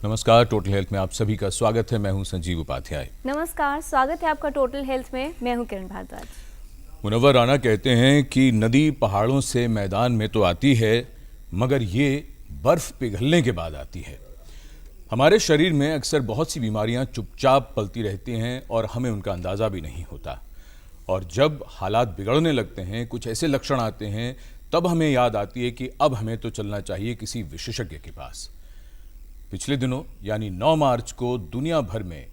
नमस्कार, total health में आप सभी का स्वागत है। मैं हूं संजीव उपाध्याय। नमस्कार, स्वागत है आपका टोटल हेल्थ में। मैं हूं किरण भारद्वाज। मुनव्वर राना कहते हैं कि नदी पहाड़ों से मैदान में तो आती है, मगर ये बर्फ पिघलने के बाद आती है। हमारे शरीर में अक्सर बहुत सी बीमारियां चुपचाप पलती रहती हैं और हमें उनका अंदाज़ा भी नहीं होता। और जब हालात बिगड़ने लगते हैं, कुछ ऐसे लक्षण आते हैं, तब हमें याद आती है कि अब हमें तो चलना चाहिए किसी विशेषज्ञ के पास। पिछले दिनों यानी 9 मार्च को दुनिया भर में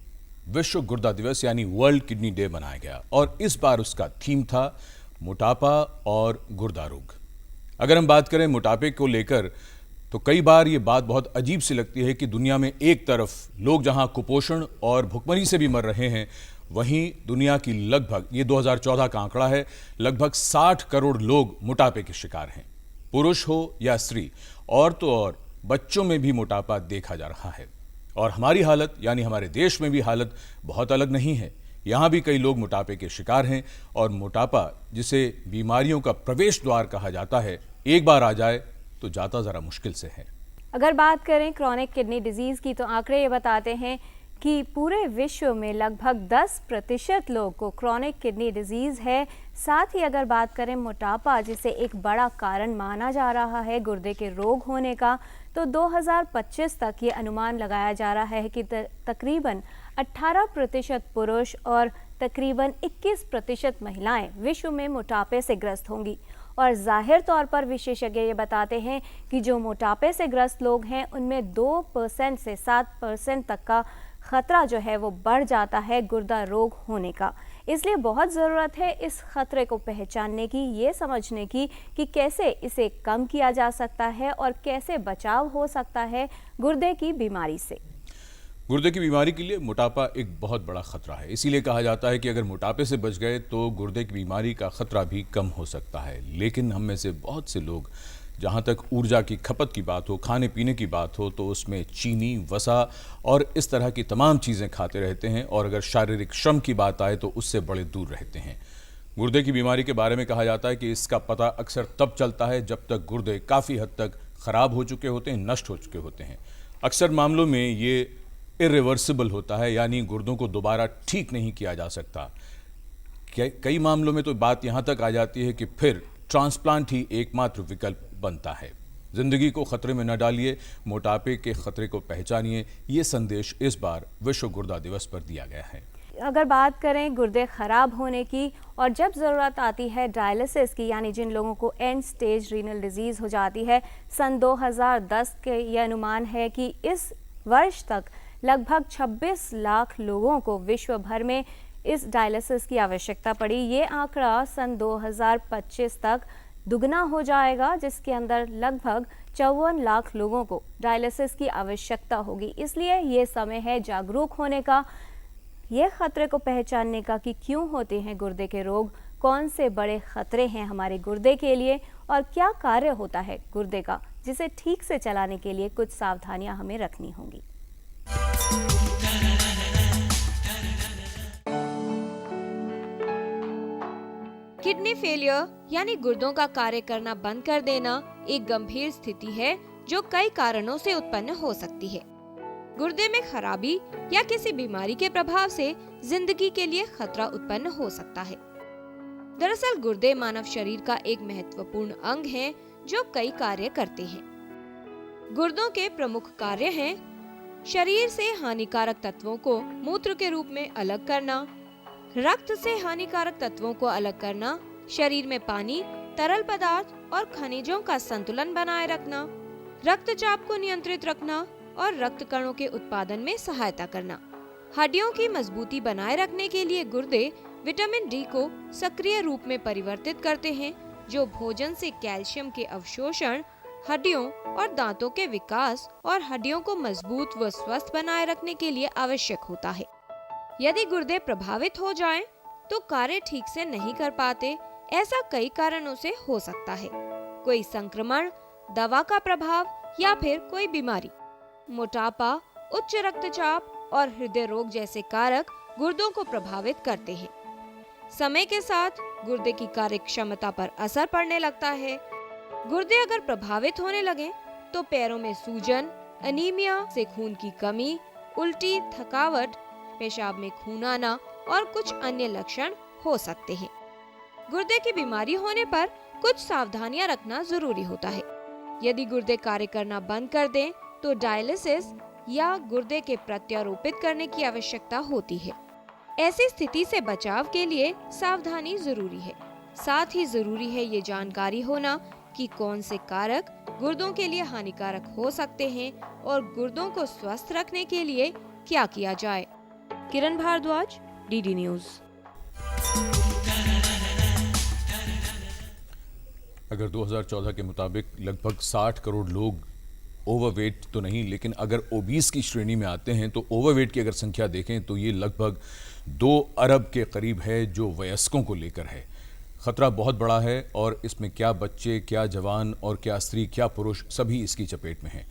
विश्व गुर्दा दिवस यानी वर्ल्ड किडनी डे मनाया गया और इस बार उसका थीम था मोटापा और गुर्दा रोग। अगर हम बात करें मोटापे को लेकर तो कई बार ये बात बहुत अजीब सी लगती है कि दुनिया में एक तरफ लोग जहां कुपोषण और भुखमरी से भी मर रहे हैं, वहीं दुनिया की लगभग, ये 2014 का आंकड़ा है, लगभग 60 करोड़ लोग मोटापे के शिकार हैं। पुरुष हो या स्त्री, और तो और बच्चों में भी मोटापा देखा जा रहा है। और हमारी हालत यानी हमारे देश में भी हालत बहुत अलग नहीं है। यहाँ भी कई लोग मोटापे के शिकार हैं और मोटापा, जिसे बीमारियों का प्रवेश द्वार कहा जाता है, एक बार आ जाए तो जाता ज़रा मुश्किल से है। अगर बात करें क्रॉनिक किडनी डिजीज़ की तो आंकड़े ये बताते हैं कि पूरे विश्व में लगभग 10% लोग को क्रॉनिक किडनी डिजीज़ है। साथ ही अगर बात करें मोटापा, जिसे एक बड़ा कारण माना जा रहा है गुर्दे के रोग होने का, तो 2025 तक ये अनुमान लगाया जा रहा है कि तकरीबन 18% पुरुष और तकरीबन 21% महिलाएं विश्व में मोटापे से ग्रस्त होंगी। और जाहिर तौर पर विशेषज्ञ ये बताते हैं कि जो मोटापे से ग्रस्त लोग हैं उनमें 2% से 7% तक का खतरा जो है वो बढ़ जाता है गुर्दा रोग होने का। इसलिए बहुत ज़रूरत है इस खतरे को पहचानने की, ये समझने की कि कैसे इसे कम किया जा सकता है और कैसे बचाव हो सकता है गुर्दे की बीमारी से। गुर्दे की बीमारी के लिए मोटापा एक बहुत बड़ा खतरा है। इसीलिए कहा जाता है कि अगर मोटापे से बच गए तो गुर्दे की बीमारी का खतरा भी कम हो सकता है। लेकिन हम में से बहुत से लोग, जहाँ तक ऊर्जा की खपत की बात हो, खाने पीने की बात हो, तो उसमें चीनी, वसा और इस तरह की तमाम चीज़ें खाते रहते हैं और अगर शारीरिक श्रम की बात आए तो उससे बड़े दूर रहते हैं। गुर्दे की बीमारी के बारे में कहा जाता है कि इसका पता अक्सर तब चलता है जब तक गुर्दे काफ़ी हद तक ख़राब हो चुके होते हैं, नष्ट हो चुके होते हैं। अक्सर मामलों में ये इरिवर्सिबल होता है, यानी गुर्दों को दोबारा ठीक नहीं किया जा सकता। कई मामलों में तो बात यहाँ तक आ जाती है कि फिर ट्रांसप्लांट ही एकमात्र विकल्प बनता है। जिंदगी को खतरे में न डालिए, मोटापे के खतरे को पहचानिए, ये संदेश इस बार विश्व गुर्दा दिवस पर दिया गया है। अगर बात करें गुर्दे ख़राब होने की और जब ज़रूरत आती है डायलिसिस की, यानी जिन लोगों को एंड स्टेज रीनल डिजीज़ हो जाती है, सन 2010 के ये अनुमान है कि इस वर्ष तक लगभग 26 लाख लोगों को विश्व भर में इस डायलिसिस की आवश्यकता पड़ी। ये आंकड़ा सन 2025 तक दुगना हो जाएगा, जिसके अंदर लगभग 54 लाख लोगों को डायलिसिस की आवश्यकता होगी। इसलिए ये समय है जागरूक होने का, ये खतरे को पहचानने का कि क्यों होते हैं गुर्दे के रोग, कौन से बड़े खतरे हैं हमारे गुर्दे के लिए और क्या कार्य होता है गुर्दे का, जिसे ठीक से चलाने के लिए कुछ सावधानियां हमें रखनी होंगी। किडनी फेलियर यानी गुर्दों का कार्य करना बंद कर देना एक गंभीर स्थिति है जो कई कारणों से उत्पन्न हो सकती है। गुर्दे में खराबी या किसी बीमारी के प्रभाव से जिंदगी के लिए खतरा उत्पन्न हो सकता है। दरअसल गुर्दे मानव शरीर का एक महत्वपूर्ण अंग है जो कई कार्य करते हैं। गुर्दों के प्रमुख कार्य हैं शरीर से हानिकारक तत्वों को मूत्र के रूप में अलग करना, रक्त से हानिकारक तत्वों को अलग करना, शरीर में पानी, तरल पदार्थ और खनिजों का संतुलन बनाए रखना, रक्तचाप को नियंत्रित रखना और रक्त कणों के उत्पादन में सहायता करना। हड्डियों की मजबूती बनाए रखने के लिए गुर्दे विटामिन डी को सक्रिय रूप में परिवर्तित करते हैं, जो भोजन से कैल्शियम के अवशोषण, हड्डियों और दांतों के विकास और हड्डियों को मजबूत व स्वस्थ बनाए रखने के लिए आवश्यक होता है। यदि गुर्दे प्रभावित हो जाएं, तो कार्य ठीक से नहीं कर पाते। ऐसा कई कारणों से हो सकता है, कोई संक्रमण, दवा का प्रभाव या फिर कोई बीमारी। मोटापा, उच्च रक्तचाप और हृदय रोग जैसे कारक गुर्दों को प्रभावित करते हैं। समय के साथ गुर्दे की कार्य क्षमता पर असर पड़ने लगता है। गुर्दे अगर प्रभावित होने लगे तो पैरों में सूजन, एनीमिया से खून की कमी, उल्टी, थकावट, पेशाब में खून आना और कुछ अन्य लक्षण हो सकते हैं। गुर्दे की बीमारी होने पर कुछ सावधानियां रखना जरूरी होता है। यदि गुर्दे कार्य करना बंद कर दें तो डायलिसिस या गुर्दे के प्रत्यारोपित करने की आवश्यकता होती है। ऐसी स्थिति से बचाव के लिए सावधानी जरूरी है। साथ ही जरूरी है ये जानकारी होना कि कौन से कारक गुर्दों के लिए हानिकारक हो सकते हैं और गुर्दों को स्वस्थ रखने के लिए क्या किया जाए। किरण भारद्वाज, डीडी न्यूज। अगर 2014 के मुताबिक लगभग 60 करोड़ लोग ओवरवेट तो नहीं, लेकिन अगर ओबीस की श्रेणी में आते हैं तो ओवरवेट की अगर संख्या देखें तो ये लगभग 2 अरब के करीब है, जो वयस्कों को लेकर है। खतरा बहुत बड़ा है और इसमें क्या बच्चे, क्या जवान और क्या स्त्री, क्या पुरुष, सभी इसकी चपेट में हैं।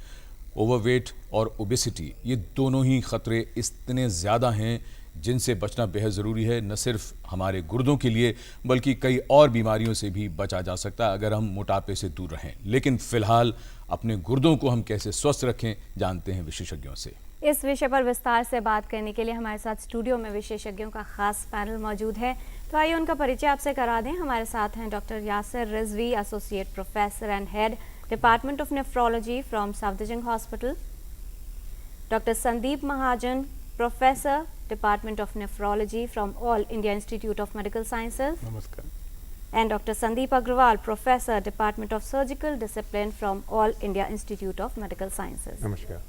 ओवरवेट और ओबेसिटी ये दोनों ही खतरे इतने ज़्यादा हैं जिनसे बचना बेहद ज़रूरी है। न सिर्फ हमारे गुर्दों के लिए बल्कि कई और बीमारियों से भी बचा जा सकता है अगर हम मोटापे से दूर रहें। लेकिन फ़िलहाल अपने गुर्दों को हम कैसे स्वस्थ रखें जानते हैं विशेषज्ञों से। इस विषय पर विस्तार से बात करने के लिए हमारे साथ स्टूडियो में विशेषज्ञों का खास पैनल मौजूद है। तो आइए उनका परिचय आपसे करा दें। हमारे साथ हैं doctor Yasir Rizvi, associate professor and head department of nephrology from Safdarjung hospital, doctor Sandeep Mahajan, professor department of nephrology from all India institute of medical sciences, नमस्कार, and Dr. Sandeep Agrawal, Professor, Department of Surgical Discipline from All India Institute of Medical Sciences. नमस्कार।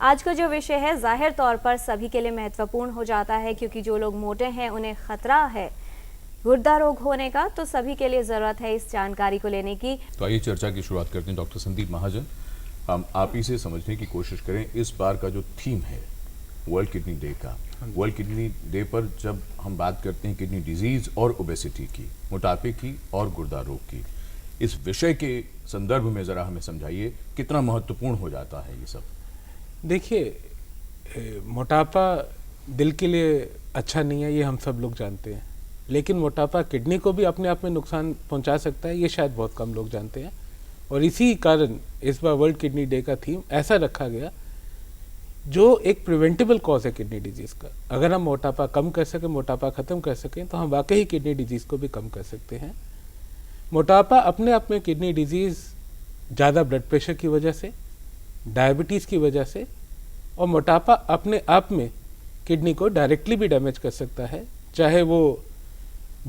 आज का जो विषय है जाहिर तौर पर सभी के लिए महत्वपूर्ण हो जाता है, क्योंकि जो लोग मोटे हैं उन्हें खतरा है गुर्दा रोग होने का, तो सभी के लिए ज़रूरत है इस जानकारी को लेने की। तो आइए चर्चा की शुरुआत करते हैं। डॉक्टर संदीप महाजन, हम आप ही से समझने की कोशिश करें। इस बार का जो थीम है वर्ल्ड किडनी डे का, वर्ल्ड किडनी डे पर जब हम बात करते हैं किडनी डिजीज और ओबेसिटी की, मोटापे की और गुर्दा रोग की, इस विषय के संदर्भ में ज़रा हमें समझाइए कितना महत्वपूर्ण हो जाता है ये सब। देखिए, मोटापा दिल के लिए अच्छा नहीं है, ये हम सब लोग जानते हैं, लेकिन मोटापा किडनी को भी अपने आप में नुकसान पहुंचा सकता है, ये शायद बहुत कम लोग जानते हैं। और इसी कारण इस बार वर्ल्ड किडनी डे का थीम ऐसा रखा गया जो एक प्रिवेंटेबल कॉज है किडनी डिजीज़ का। अगर हम मोटापा कम कर सकें, मोटापा ख़त्म कर सकें, तो हम वाकई ही किडनी डिजीज़ को भी कम कर सकते हैं। मोटापा अपने आप में किडनी डिजीज़ ज़्यादा ब्लड प्रेशर की वजह से, डायबिटीज़ की वजह से, और मोटापा अपने आप में किडनी को डायरेक्टली भी डैमेज कर सकता है। चाहे वो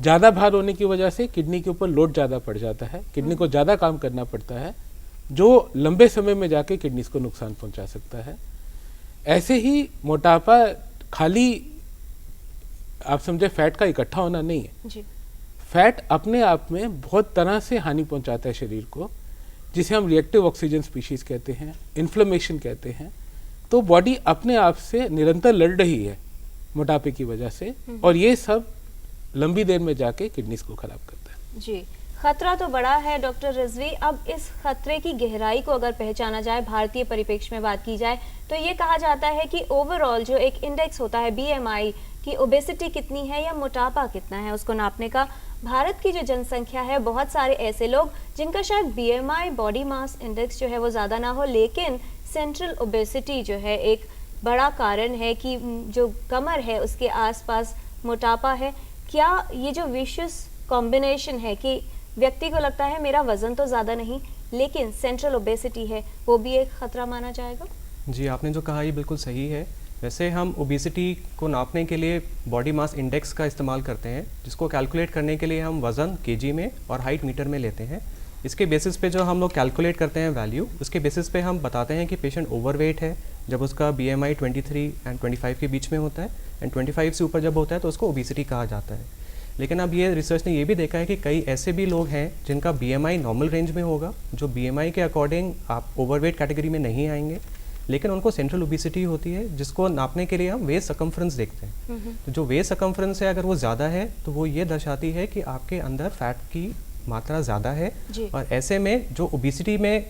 ज़्यादा भार होने की वजह से किडनी के ऊपर लोड ज़्यादा पड़ जाता है, किडनी को ज़्यादा काम करना पड़ता है, जो लंबे समय में जाके किडनीज को नुकसान पहुंचा सकता है। ऐसे ही मोटापा खाली आप समझे फैट का इकट्ठा होना नहीं है जी। फैट अपने आप में बहुत तरह से हानि पहुंचाता है शरीर को, जिसे हम रिएक्टिव ऑक्सीजन स्पीशीज कहते हैं, इन्फ्लेमेशन कहते हैं। तो बॉडी अपने आप से निरंतर लड़ रही है मोटापे की वजह से, और ये सब लंबी देर में जाके किडनीज को खराब करता है। जी, खतरा तो बड़ा है डॉक्टर रिजवी। अब इस खतरे की गहराई को अगर पहचाना जाए, भारतीय परिप्रेक्ष्य में बात की जाए, तो ये कहा जाता है कि ओवरऑल जो एक इंडेक्स होता है BMI की, ओबेसिटी कितनी है या मोटापा कितना है, उसको नापने का, भारत की जो जनसंख्या है, बहुत सारे ऐसे लोग जिनका शायद BMI बॉडी मास इंडेक्स जो है वो ज़्यादा ना हो, लेकिन सेंट्रल ओबेसिटी जो है एक बड़ा कारण है कि जो कमर है उसके आसपास मोटापा है। क्या ये जो विशियस कॉम्बिनेशन है कि व्यक्ति को लगता है मेरा वजन तो ज़्यादा नहीं लेकिन सेंट्रल ओबेसिटी है, वो भी एक खतरा माना जाएगा? जी, आपने जो कहा ये बिल्कुल सही है। वैसे हम ओबेसिटी को नापने के लिए बॉडी मास इंडेक्स का इस्तेमाल करते हैं, जिसको कैलकुलेट करने के लिए हम वज़न केजी में और हाइट मीटर में लेते हैं। इसके बेसिस पे जो हम लोग कैलकुलेट करते हैं वैल्यू, उसके बेसिस पे हम बताते हैं कि पेशेंट ओवरवेट है जब उसका BMI 23 एंड 25 के बीच में होता है, एंड 25 से ऊपर जब होता है तो उसको ओबेसिटी कहा जाता है। लेकिन अब ये रिसर्च ने ये भी देखा है कि कई ऐसे भी लोग हैं जिनका BMI नॉर्मल रेंज में होगा, जो BMI के अकॉर्डिंग आप ओवरवेट कैटेगरी में नहीं आएंगे, लेकिन उनको सेंट्रल ओबेसिटी होती है, जिसको नापने के लिए हम वेस्ट सकम्फ्रेंस देखते हैं। तो जो वेस्ट सकम्फ्रेंस है अगर वो ज़्यादा है तो वो ये दर्शाती है कि आपके अंदर फैट की मात्रा ज़्यादा है, और ऐसे में जो ओबेसिटी में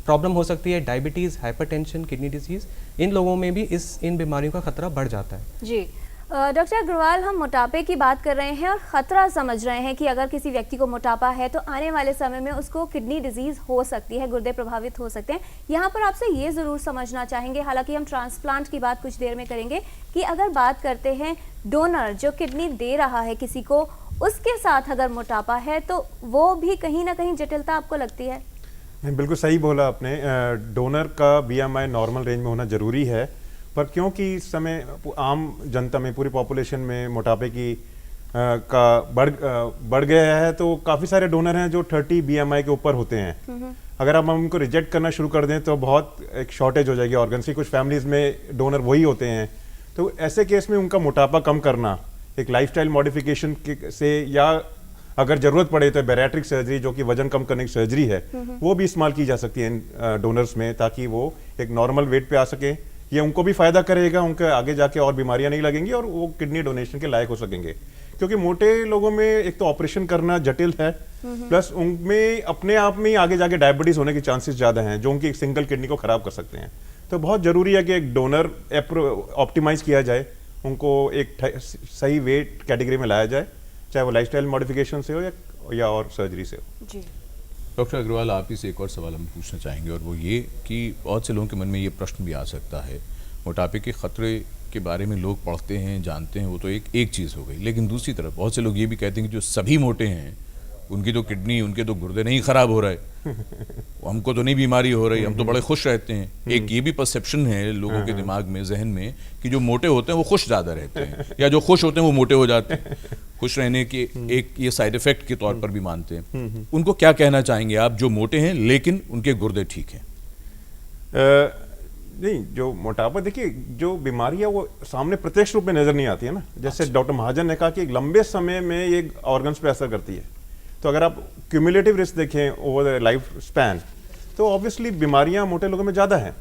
प्रॉब्लम हो सकती है, डायबिटीज़, हाइपरटेंशन, किडनी डिजीज़, इन लोगों में भी इन बीमारियों का खतरा बढ़ जाता है। जी, डॉक्टर अग्रवाल, हम मोटापे की बात कर रहे हैं और ख़तरा समझ रहे हैं कि अगर किसी व्यक्ति को मोटापा है तो आने वाले समय में उसको किडनी डिजीज़ हो सकती है, गुर्दे प्रभावित हो सकते हैं। यहाँ पर आपसे ये ज़रूर समझना चाहेंगे, हालांकि हम ट्रांसप्लांट की बात कुछ देर में करेंगे, कि अगर बात करते हैं डोनर जो किडनी दे रहा है किसी को, उसके साथ अगर मोटापा है तो वो भी कहीं ना कहीं जटिलता आपको लगती है? नहीं, बिल्कुल सही बोला आपने। डोनर का BMI नॉर्मल रेंज में होना ज़रूरी है, पर क्योंकि इस समय आम जनता में, पूरी पॉपुलेशन में मोटापे की का बढ़ गया है, तो काफ़ी सारे डोनर हैं जो 30 BMI के ऊपर होते हैं। अगर हम उनको रिजेक्ट करना शुरू कर दें तो बहुत एक शॉर्टेज हो जाएगी ऑर्गन्स की। कुछ फैमिलीज़ में डोनर वही होते हैं, तो ऐसे केस में उनका मोटापा कम करना एक लाइफस्टाइल मॉडिफिकेशन से, या अगर ज़रूरत पड़े तो बैरिएट्रिक सर्जरी, जो कि वजन कम करने की सर्जरी है, वो भी इस्तेमाल की जा सकती है इन डोनर्स में, ताकि वो एक नॉर्मल वेट पे आ सके। ये उनको भी फायदा करेगा, उनके आगे जाके और बीमारियां नहीं लगेंगी और वो किडनी डोनेशन के लायक हो सकेंगे। क्योंकि मोटे लोगों में एक तो ऑपरेशन करना जटिल है, प्लस उनमें अपने आप में ही आगे जाके डायबिटीज होने के चांसेस ज़्यादा हैं, जो उनकी एक सिंगल किडनी को खराब कर सकते हैं। तो बहुत ज़रूरी है कि एक डोनर ऑप्टिमाइज किया जाए, उनको एक सही वेट कैटेगरी में लाया जाए, चाहे वो लाइफस्टाइल मॉडिफिकेशन से हो या और सर्जरी से हो। जी डॉक्टर अग्रवाल, आप ही से एक और सवाल हम पूछना चाहेंगे, और वो ये कि बहुत से लोगों के मन में ये प्रश्न भी आ सकता है, मोटापे के खतरे के बारे में लोग पढ़ते हैं, जानते हैं, वो तो एक चीज़ हो गई, लेकिन दूसरी तरफ बहुत से लोग ये भी कहते हैं कि जो सभी मोटे हैं उनकी तो किडनी, उनके तो गुर्दे नहीं खराब हो रहे, हमको तो नहीं बीमारी हो रही, हम तो बड़े खुश रहते हैं। एक ये भी परसेप्शन है लोगों के दिमाग में, जहन में, कि जो मोटे होते हैं वो खुश ज़्यादा रहते हैं, या जो खुश होते हैं वो मोटे हो जाते हैं। खुश रहने के एक ये साइड इफेक्ट के तौर पर भी मानते हैं। उनको क्या कहना चाहेंगे आप, जो मोटे हैं लेकिन उनके गुर्दे ठीक हैं? नहीं, जो मोटापा, देखिए, जो बीमारी है वो सामने प्रत्यक्ष रूप में नजर नहीं आती है ना। जैसे डॉक्टर महाजन ने कहा कि एक लंबे समय में ये ऑर्गन्स पे असर करती है, तो अगर आप क्यूमुलेटिव रिस्क देखें ओवर द लाइफ स्पैन, तो ऑब्वियसली बीमारियां मोटे लोगों में ज़्यादा हैं,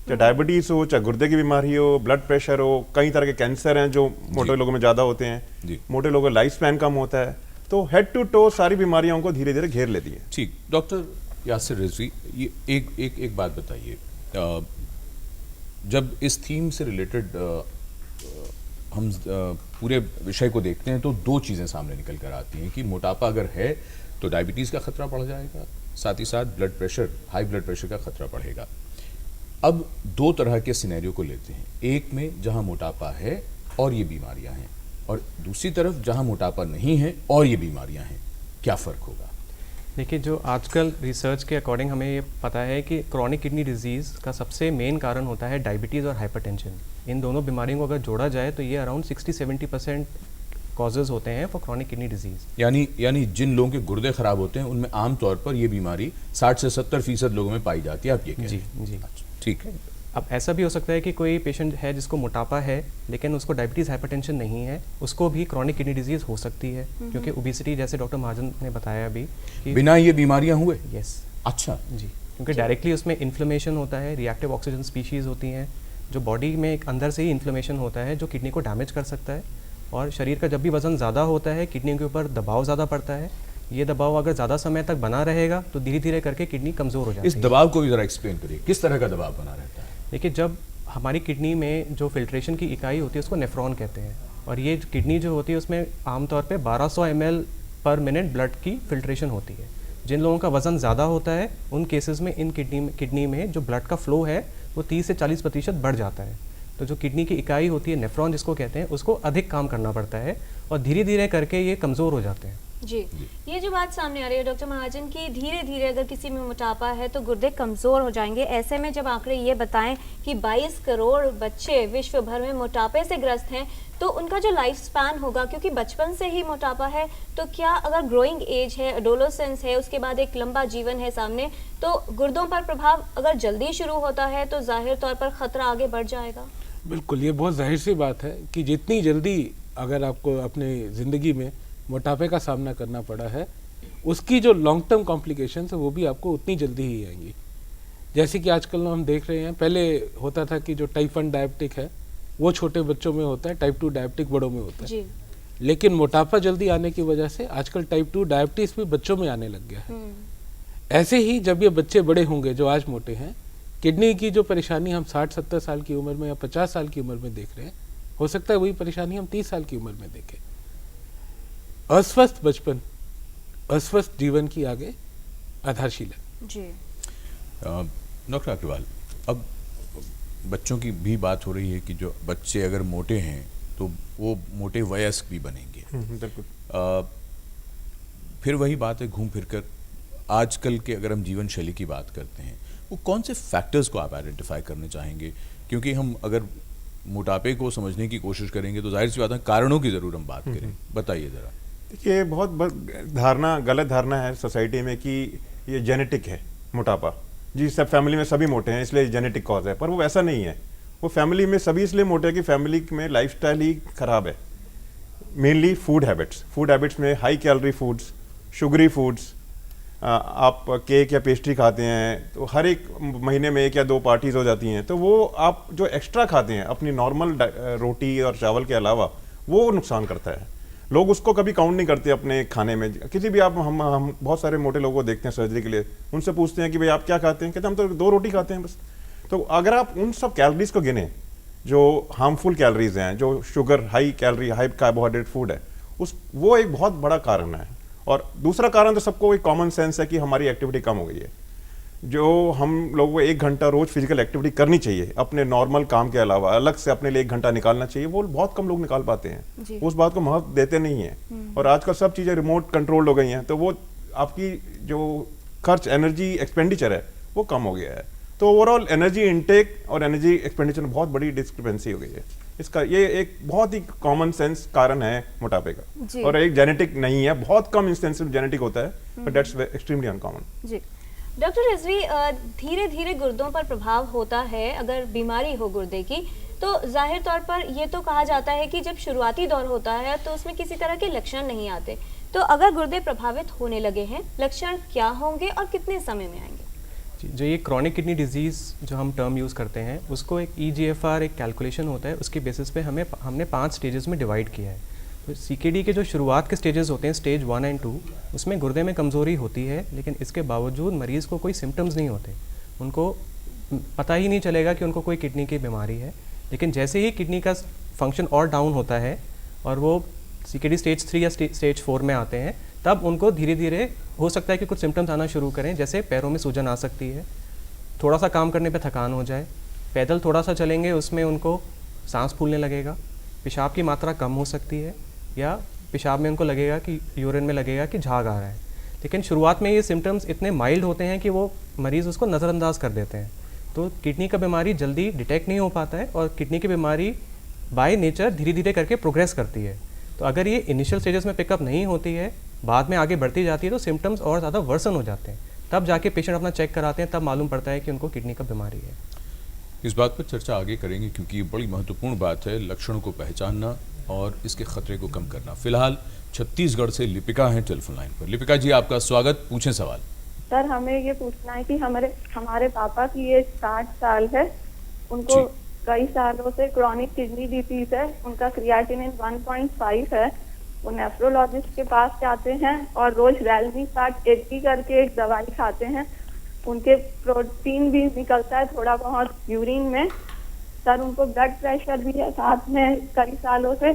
चाहे डायबिटीज हो, चाहे गुर्दे की बीमारी हो, ब्लड प्रेशर हो, कई तरह के कैंसर हैं जो मोटे लोगों में ज़्यादा होते हैं। मोटे लोगों का लाइफ स्पैन कम होता है, तो हेड टू टो सारी बीमारियां उनको धीरे धीरे घेर लेती हैं। ठीक। डॉक्टर यासिर रिजवी, ये एक बात बताइए, जब इस थीम से रिलेटेड हम पूरे विषय को देखते हैं तो दो चीज़ें सामने निकल कर आती हैं कि मोटापा अगर है तो डायबिटीज़ का खतरा बढ़ जाएगा, साथ ही साथ blood pressure, high blood pressure का खतरा बढ़ेगा। अब दो तरह के सिनेरियो को लेते हैं, एक में जहां मोटापा है और ये बीमारियां हैं, और दूसरी तरफ जहां मोटापा नहीं है और ये बीमारियां हैं, क्या फ़र्क होगा? देखिए, जो आजकल रिसर्च के अकॉर्डिंग हमें ये पता है कि क्रॉनिक किडनी डिजीज़ का सबसे मेन कारण होता है डायबिटीज़ और हाइपरटेंशन। इन दोनों बीमारियों को अगर जोड़ा जाए तो ये अराउंड 60-70% कॉजेज़ होते हैं फॉर क्रॉनिक किडनी डिजीज़। यानी जिन लोगों के गुर्दे खराब होते हैं उनमें आमतौर पर ये बीमारी 60 से 70% लोगों में पाई जाती है, आप ये कह रहे हैं? जी, ठीक है। अब ऐसा भी हो सकता है कि कोई पेशेंट है जिसको मोटापा है लेकिन उसको डायबिटीज़ हाइपरटेंशन नहीं है, उसको भी क्रॉनिक किडनी डिजीज़ हो सकती है, क्योंकि ओबेसिटी, जैसे डॉक्टर महाजन ने बताया अभी, कि बिना ये बीमारियां हुए? यस। अच्छा जी, क्योंकि डायरेक्टली उसमें इन्फ्लेमेशन होता है, रिएक्टिव ऑक्सीजन स्पीशीज़ होती हैं, जो बॉडी में एक अंदर से ही इन्फ्लेमेशन होता है जो किडनी को डैमेज कर सकता है। और शरीर का जब भी वज़न ज़्यादा होता है, किडनी के ऊपर दबाव ज़्यादा पड़ता है। ये दबाव अगर ज़्यादा समय तक बना रहेगा तो धीरे धीरे करके किडनी कमज़ोर हो जाती है। इस दबाव को भी ज़रा एक्सप्लेन करिए, किस तरह का दबाव बना रहता है? देखिए, जब हमारी किडनी में जो फिल्ट्रेशन की इकाई होती है उसको नेफ्रॉन कहते हैं, और ये किडनी जो होती है उसमें आमतौर पे 1200 ml पर मिनट ब्लड की फिल्ट्रेशन होती है। जिन लोगों का वज़न ज़्यादा होता है उन केसेस में इन किडनी में जो ब्लड का फ्लो है वो 30 से 40% बढ़ जाता है। तो जो किडनी की इकाई होती है नेफ्रॉन जिसको कहते हैं, उसको अधिक काम करना पड़ता है और धीरे धीरे करके ये कमज़ोर हो जाते हैं। जी, ये जो बात सामने आ रही है डॉक्टर महाजन की, धीरे धीरे अगर किसी में मोटापा है तो गुर्दे कमज़ोर हो जाएंगे। ऐसे में जब आंकड़े ये बताएं कि 22 करोड़ बच्चे विश्व भर में मोटापे से ग्रस्त हैं, तो उनका जो लाइफ स्पैन होगा, क्योंकि बचपन से ही मोटापा है, तो क्या अगर ग्रोइंग एज है, एडोलेसेंस है, उसके बाद एक लंबा जीवन है सामने, तो गुर्दों पर प्रभाव अगर जल्दी शुरू होता है तो जाहिर तौर पर खतरा आगे बढ़ जाएगा? बिल्कुल, ये बहुत जाहिर सी बात है कि जितनी जल्दी अगर आपको अपनी ज़िंदगी में मोटापे का सामना करना पड़ा है, उसकी जो लॉन्ग टर्म कॉम्प्लिकेशंस है वो भी आपको उतनी जल्दी ही आएंगी। जैसे कि आजकल हम देख रहे हैं, पहले होता था कि जो टाइप 1 डायबिटिक है वो छोटे बच्चों में होता है, टाइप 2 डायबिटिक बड़ों में होता है जी। लेकिन मोटापा जल्दी आने की वजह से आजकल टाइप 2 डायबिटीज़ भी बच्चों में आने लग गया है। ऐसे ही जब ये बच्चे बड़े होंगे जो आज मोटे हैं, किडनी की जो परेशानी हम 60-70 साल की उम्र में या 50 साल की उम्र में देख रहे हैं, हो सकता है वही परेशानी हम 30 साल की उम्र में देखें। अस्वस्थ बचपन अस्वस्थ जीवन की आगे आधारशिला। जी डॉक्टर अग्रवाल, अब बच्चों की भी बात हो रही है कि जो बच्चे अगर मोटे हैं तो वो मोटे वयस्क भी बनेंगे। बिल्कुल। फिर वही बात है, घूम फिर कर आजकल के अगर हम जीवन शैली की बात करते हैं, वो कौन से फैक्टर्स को आप आइडेंटिफाई करने चाहेंगे? क्योंकि हम अगर मोटापे को समझने की कोशिश करेंगे तो जाहिर सी बात है कारणों की ज़रूर हम बात करें। बताइए ज़रा। देखिए, बहुत गलत धारणा है सोसाइटी में कि ये जेनेटिक है मोटापा। जी, सब फैमिली में सभी मोटे हैं इसलिए जेनेटिक कॉज है, पर वो ऐसा नहीं है। वो फैमिली में सभी इसलिए मोटे हैं कि फैमिली में लाइफस्टाइल ही खराब है। मेनली फूड हैबिट्स में high calorie foods, sugary foods, आप केक या पेस्ट्री खाते हैं तो हर एक महीने में 1 या 2 पार्टीज हो जाती हैं, तो वो आप जो एक्स्ट्रा खाते हैं अपनी नॉर्मल रोटी और चावल के अलावा, वो नुकसान करता है। लोग उसको कभी काउंट नहीं करते अपने खाने में। किसी भी आप हम बहुत सारे मोटे लोगों को देखते हैं सर्जरी के लिए, उनसे पूछते हैं कि भाई आप क्या खाते हैं, कहते हैं हम तो 2 रोटी खाते हैं बस। तो अगर आप उन सब कैलोरीज को गिने जो हार्मफुल कैलोरीज हैं, जो sugar, high calorie, high carbohydrate food है, वो एक बहुत बड़ा कारण है। और दूसरा कारण तो सबको एक कॉमन सेंस है कि हमारी एक्टिविटी कम हो गई है। जो हम लोगों को 1 घंटा रोज फिजिकल एक्टिविटी करनी चाहिए अपने नॉर्मल काम के अलावा, अलग से अपने लिए 1 घंटा निकालना चाहिए, वो बहुत कम लोग निकाल पाते हैं। उस बात को महत्व देते नहीं है। और आजकल सब चीज़ें रिमोट कंट्रोल्ड हो गई हैं, तो वो आपकी जो खर्च, एनर्जी एक्सपेंडिचर है, वो कम हो गया है। तो ओवरऑल एनर्जी इनटेक और एनर्जी एक्सपेंडिचर में बहुत बड़ी डिस्क्रिपेंसी हो गई है। इसका ये एक बहुत ही कॉमन सेंस कारण है मोटापे का, और एक जेनेटिक नहीं है। बहुत कम इंस्टेंस जेनेटिक होता है, बट दैट्स एक्सट्रीमली अनकॉमन। जी डॉक्टर रिजवी, धीरे धीरे गुर्दों पर प्रभाव होता है अगर बीमारी हो गुर्दे की, तो जाहिर तौर पर ये तो कहा जाता है कि जब शुरुआती दौर होता है तो उसमें किसी तरह के लक्षण नहीं आते। तो अगर गुर्दे प्रभावित होने लगे हैं, लक्षण क्या होंगे और कितने समय में आएंगे? जो ये क्रॉनिक किडनी डिजीज़ जो हम टर्म यूज़ करते हैं, उसको एक EGFR एक कैलकुलेशन होता है, उसके बेसिस पे हमने 5 स्टेजेस में डिवाइड किया है। तो CKD के जो शुरुआत के स्टेजेस होते हैं, स्टेज 1 और 2, उसमें गुर्दे में कमज़ोरी होती है, लेकिन इसके बावजूद मरीज़ को कोई सिम्टम्स नहीं होते। उनको पता ही नहीं चलेगा कि उनको कोई किडनी की बीमारी है। लेकिन जैसे ही किडनी का फंक्शन और डाउन होता है और वो CKD स्टेज 3 या स्टेज 4 में आते हैं, तब उनको धीरे धीरे हो सकता है कि कुछ सिम्टम्स आना शुरू करें, जैसे पैरों में सूजन आ सकती है, थोड़ा सा काम करने पे थकान हो जाए, पैदल थोड़ा सा चलेंगे उसमें उनको सांस फूलने लगेगा, पेशाब की मात्रा कम हो सकती है, या पेशाब में उनको लगेगा कि यूरिन में लगेगा कि झाग आ रहा है। लेकिन शुरुआत में ये सिम्टम्स इतने माइल्ड होते हैं कि वो मरीज़ उसको नज़रअंदाज कर देते हैं। तो किडनी का बीमारी जल्दी डिटेक्ट नहीं हो पाता है, और किडनी की बीमारी बाय नेचर धीरे धीरे करके प्रोग्रेस करती है। तो अगर ये इनिशियल स्टेजेस में पिकअप नहीं होती है, बाद में आगे बढ़ती जाती है, तो सिम्टम्स और ज़्यादा वर्सन हो जाते हैं। तब जाके पेशेंट अपना चेक कराते हैं, तब मालूम पड़ता है कि उनको किडनी का बीमारी है। इस बात पर चर्चा आगे करेंगे, क्योंकि ये बड़ी महत्वपूर्ण बात है, लक्षणों को पहचानना और इसके खतरे को कम करना। फिलहाल छत्तीसगढ़ से लिपिका हैं टेलीफोन लाइन पर। लिपिका जी, आपका स्वागत, पूछें सवाल। सर, हमें ये पूछना है कि हमारे पापा की एज 60 साल है, उनको कई सालों से क्रॉनिक किडनी डिजीज है, उनका क्रिएटिनिन 1.5 है। वो नेफ्रोलॉजिस्ट के पास जाते हैं और रोज रेलमीसाट 80 करके एक दवाई खाते हैं। उनके प्रोटीन भी निकलता है थोड़ा बहुत यूरिन में। सर, उनको ब्लड प्रेशर भी है साथ में, कई सालों से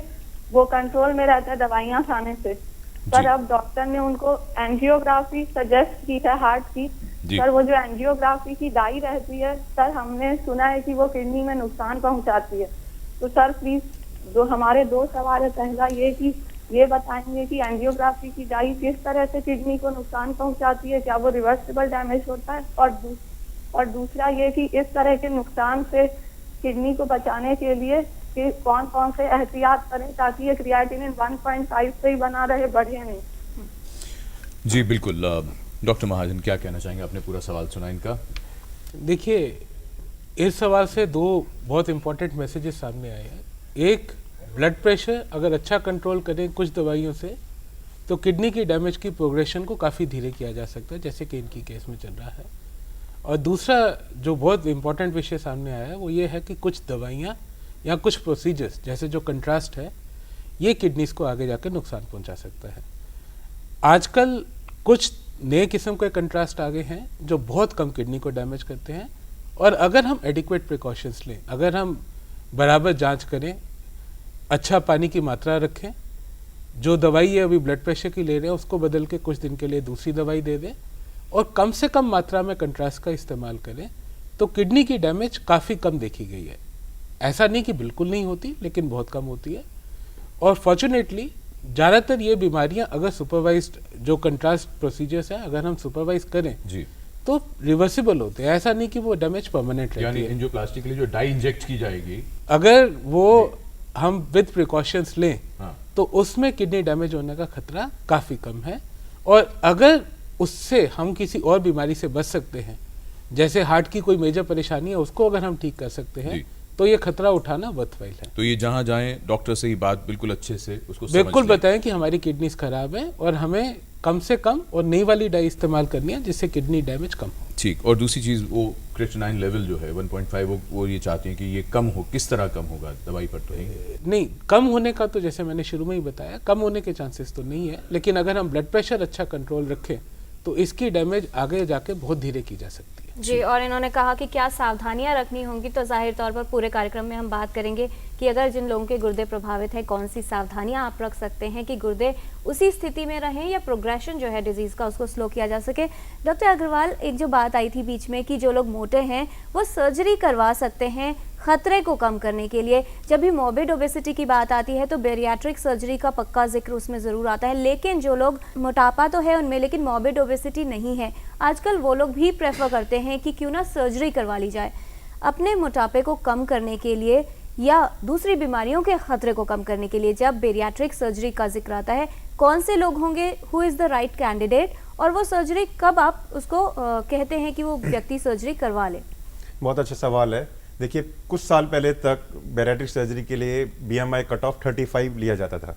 वो कंट्रोल में रहता है दवाइयाँ खाने से। सर, अब डॉक्टर ने उनको एंजियोग्राफी सजेस्ट की है हार्ट की। सर, वो जो एंजियोग्राफी की डाई रहती है, सर हमने सुना है कि वो किडनी में नुकसान पहुंचाती है। तो सर प्लीज, जो हमारे 2 सवाल है, पहला ये कि ये बताएंगे कि एंजियोग्राफी की डाई किस तरह से किडनी को नुकसान पहुंचाती है, क्या वो रिवर्सिबल डैमेज होता है, और दूसरा ये कि इस तरह के नुकसान से किडनी को बचाने के लिए कि कौन कौन से एहतियात करें ताकि ये क्रिएटिनिन 1.5 से ही बना रहे, बढ़े नहीं। जी बिल्कुल। डॉक्टर महाजन, क्या कहना चाहेंगे? आपने पूरा सवाल सुना इनका। देखिए, इस सवाल से 2 बहुत इंपॉर्टेंट मैसेजेस सामने आए हैं। एक, ब्लड प्रेशर अगर अच्छा कंट्रोल करें कुछ दवाइयों से, तो किडनी की डैमेज की प्रोग्रेशन को काफ़ी धीरे किया जा सकता है, जैसे कि इनकी केस में चल रहा है। और दूसरा जो बहुत इंपॉर्टेंट विषय सामने आया है, वो ये है कि कुछ दवाइयाँ या कुछ प्रोसीजर्स, जैसे जो कंट्रास्ट है, ये किडनीज को आगे जाकर नुकसान पहुँचा सकता है। आजकल कुछ नए किस्म के कंट्रास्ट आ गए हैं जो बहुत कम किडनी को डैमेज करते हैं, और अगर हम एडिक्वेट प्रिकॉशंस लें, अगर हम बराबर जांच करें, अच्छा पानी की मात्रा रखें, जो दवाई है अभी ब्लड प्रेशर की ले रहे हैं उसको बदल के कुछ दिन के लिए दूसरी दवाई दे दें और कम से कम मात्रा में कंट्रास्ट का इस्तेमाल करें, तो किडनी की डैमेज काफ़ी कम देखी गई है। ऐसा नहीं कि बिल्कुल नहीं होती, लेकिन बहुत कम होती है। और फॉर्चुनेटली ज़्यादातर ये बीमारियां अगर सुपरवाइज्ड जो कंट्रास्ट प्रोसीजर्स हैं अगर हम सुपरवाइज करें जी, तो रिवर्सिबल होते हैं। ऐसा नहीं कि वो डैमेज परमानेंट रहती यानी है। एंजियोप्लास्टी के लिए जो डाई इंजेक्ट की जाएगी, अगर वो हम विद प्रिकॉशंस लें हाँ, तो उसमें किडनी डैमेज होने का खतरा काफ़ी कम है। और अगर उससे हम किसी और बीमारी से बच सकते हैं, जैसे हार्ट की कोई मेजर परेशानी है उसको अगर हम ठीक कर सकते हैं, जी। तो ये खतरा उठाना वर्थवाइल है। तो ये जहां जाएं डॉक्टर से ही बात बिल्कुल अच्छे से उसको समझ बिल्कुल लें। बताएं कि हमारी किडनीज खराब है और हमें कम से कम और नई वाली डाई इस्तेमाल करनी है जिससे किडनी डैमेज कम हो। ठीक। और दूसरी चीज़, वो क्रिएटिनिन लेवल जो है 1.5, वो ये चाहते हैं कि ये कम हो। किस तरह कम होगा? दवाई पर तो है नहीं, कम होने का तो जैसे मैंने शुरू में ही बताया, कम होने के चांसेस तो नहीं है, लेकिन अगर हम ब्लड प्रेशर अच्छा कंट्रोल रखें तो इसकी डैमेज आगे जाके बहुत धीरे की जा सकती है। जी, और इन्होंने कहा कि क्या सावधानियां रखनी होंगी, तो जाहिर तौर पर पूरे कार्यक्रम में हम बात करेंगे कि अगर जिन लोगों के गुर्दे प्रभावित हैं कौन सी सावधानियां आप रख सकते हैं कि गुर्दे उसी स्थिति में रहें या प्रोग्रेशन जो है डिजीज़ का उसको स्लो किया जा सके। डॉक्टर अग्रवाल, एक जो बात आई थी बीच में कि जो लोग मोटे हैं वो सर्जरी करवा सकते हैं खतरे को कम करने के लिए। जब भी मॉर्बिड ओबेसिटी की बात आती है तो बेरियाट्रिक सर्जरी का पक्का जिक्र उसमें ज़रूर आता है, लेकिन जो लोग मोटापा तो है उनमें लेकिन मॉर्बिड ओबेसिटी नहीं है, आजकल वो लोग भी प्रेफर करते हैं कि क्यों ना सर्जरी करवा ली जाए अपने मोटापे को कम करने के लिए या दूसरी बीमारियों के खतरे को कम करने के लिए। जब बेरियाट्रिक सर्जरी का जिक्र आता है, कौन से लोग होंगे, who is the right candidate, और वो सर्जरी कब आप उसको कहते हैं कि वो व्यक्ति सर्जरी करवा ले? बहुत अच्छा सवाल है। देखिए, कुछ साल पहले तक बैरियाट्रिक सर्जरी के लिए BMI कट ऑफ 35 लिया जाता था।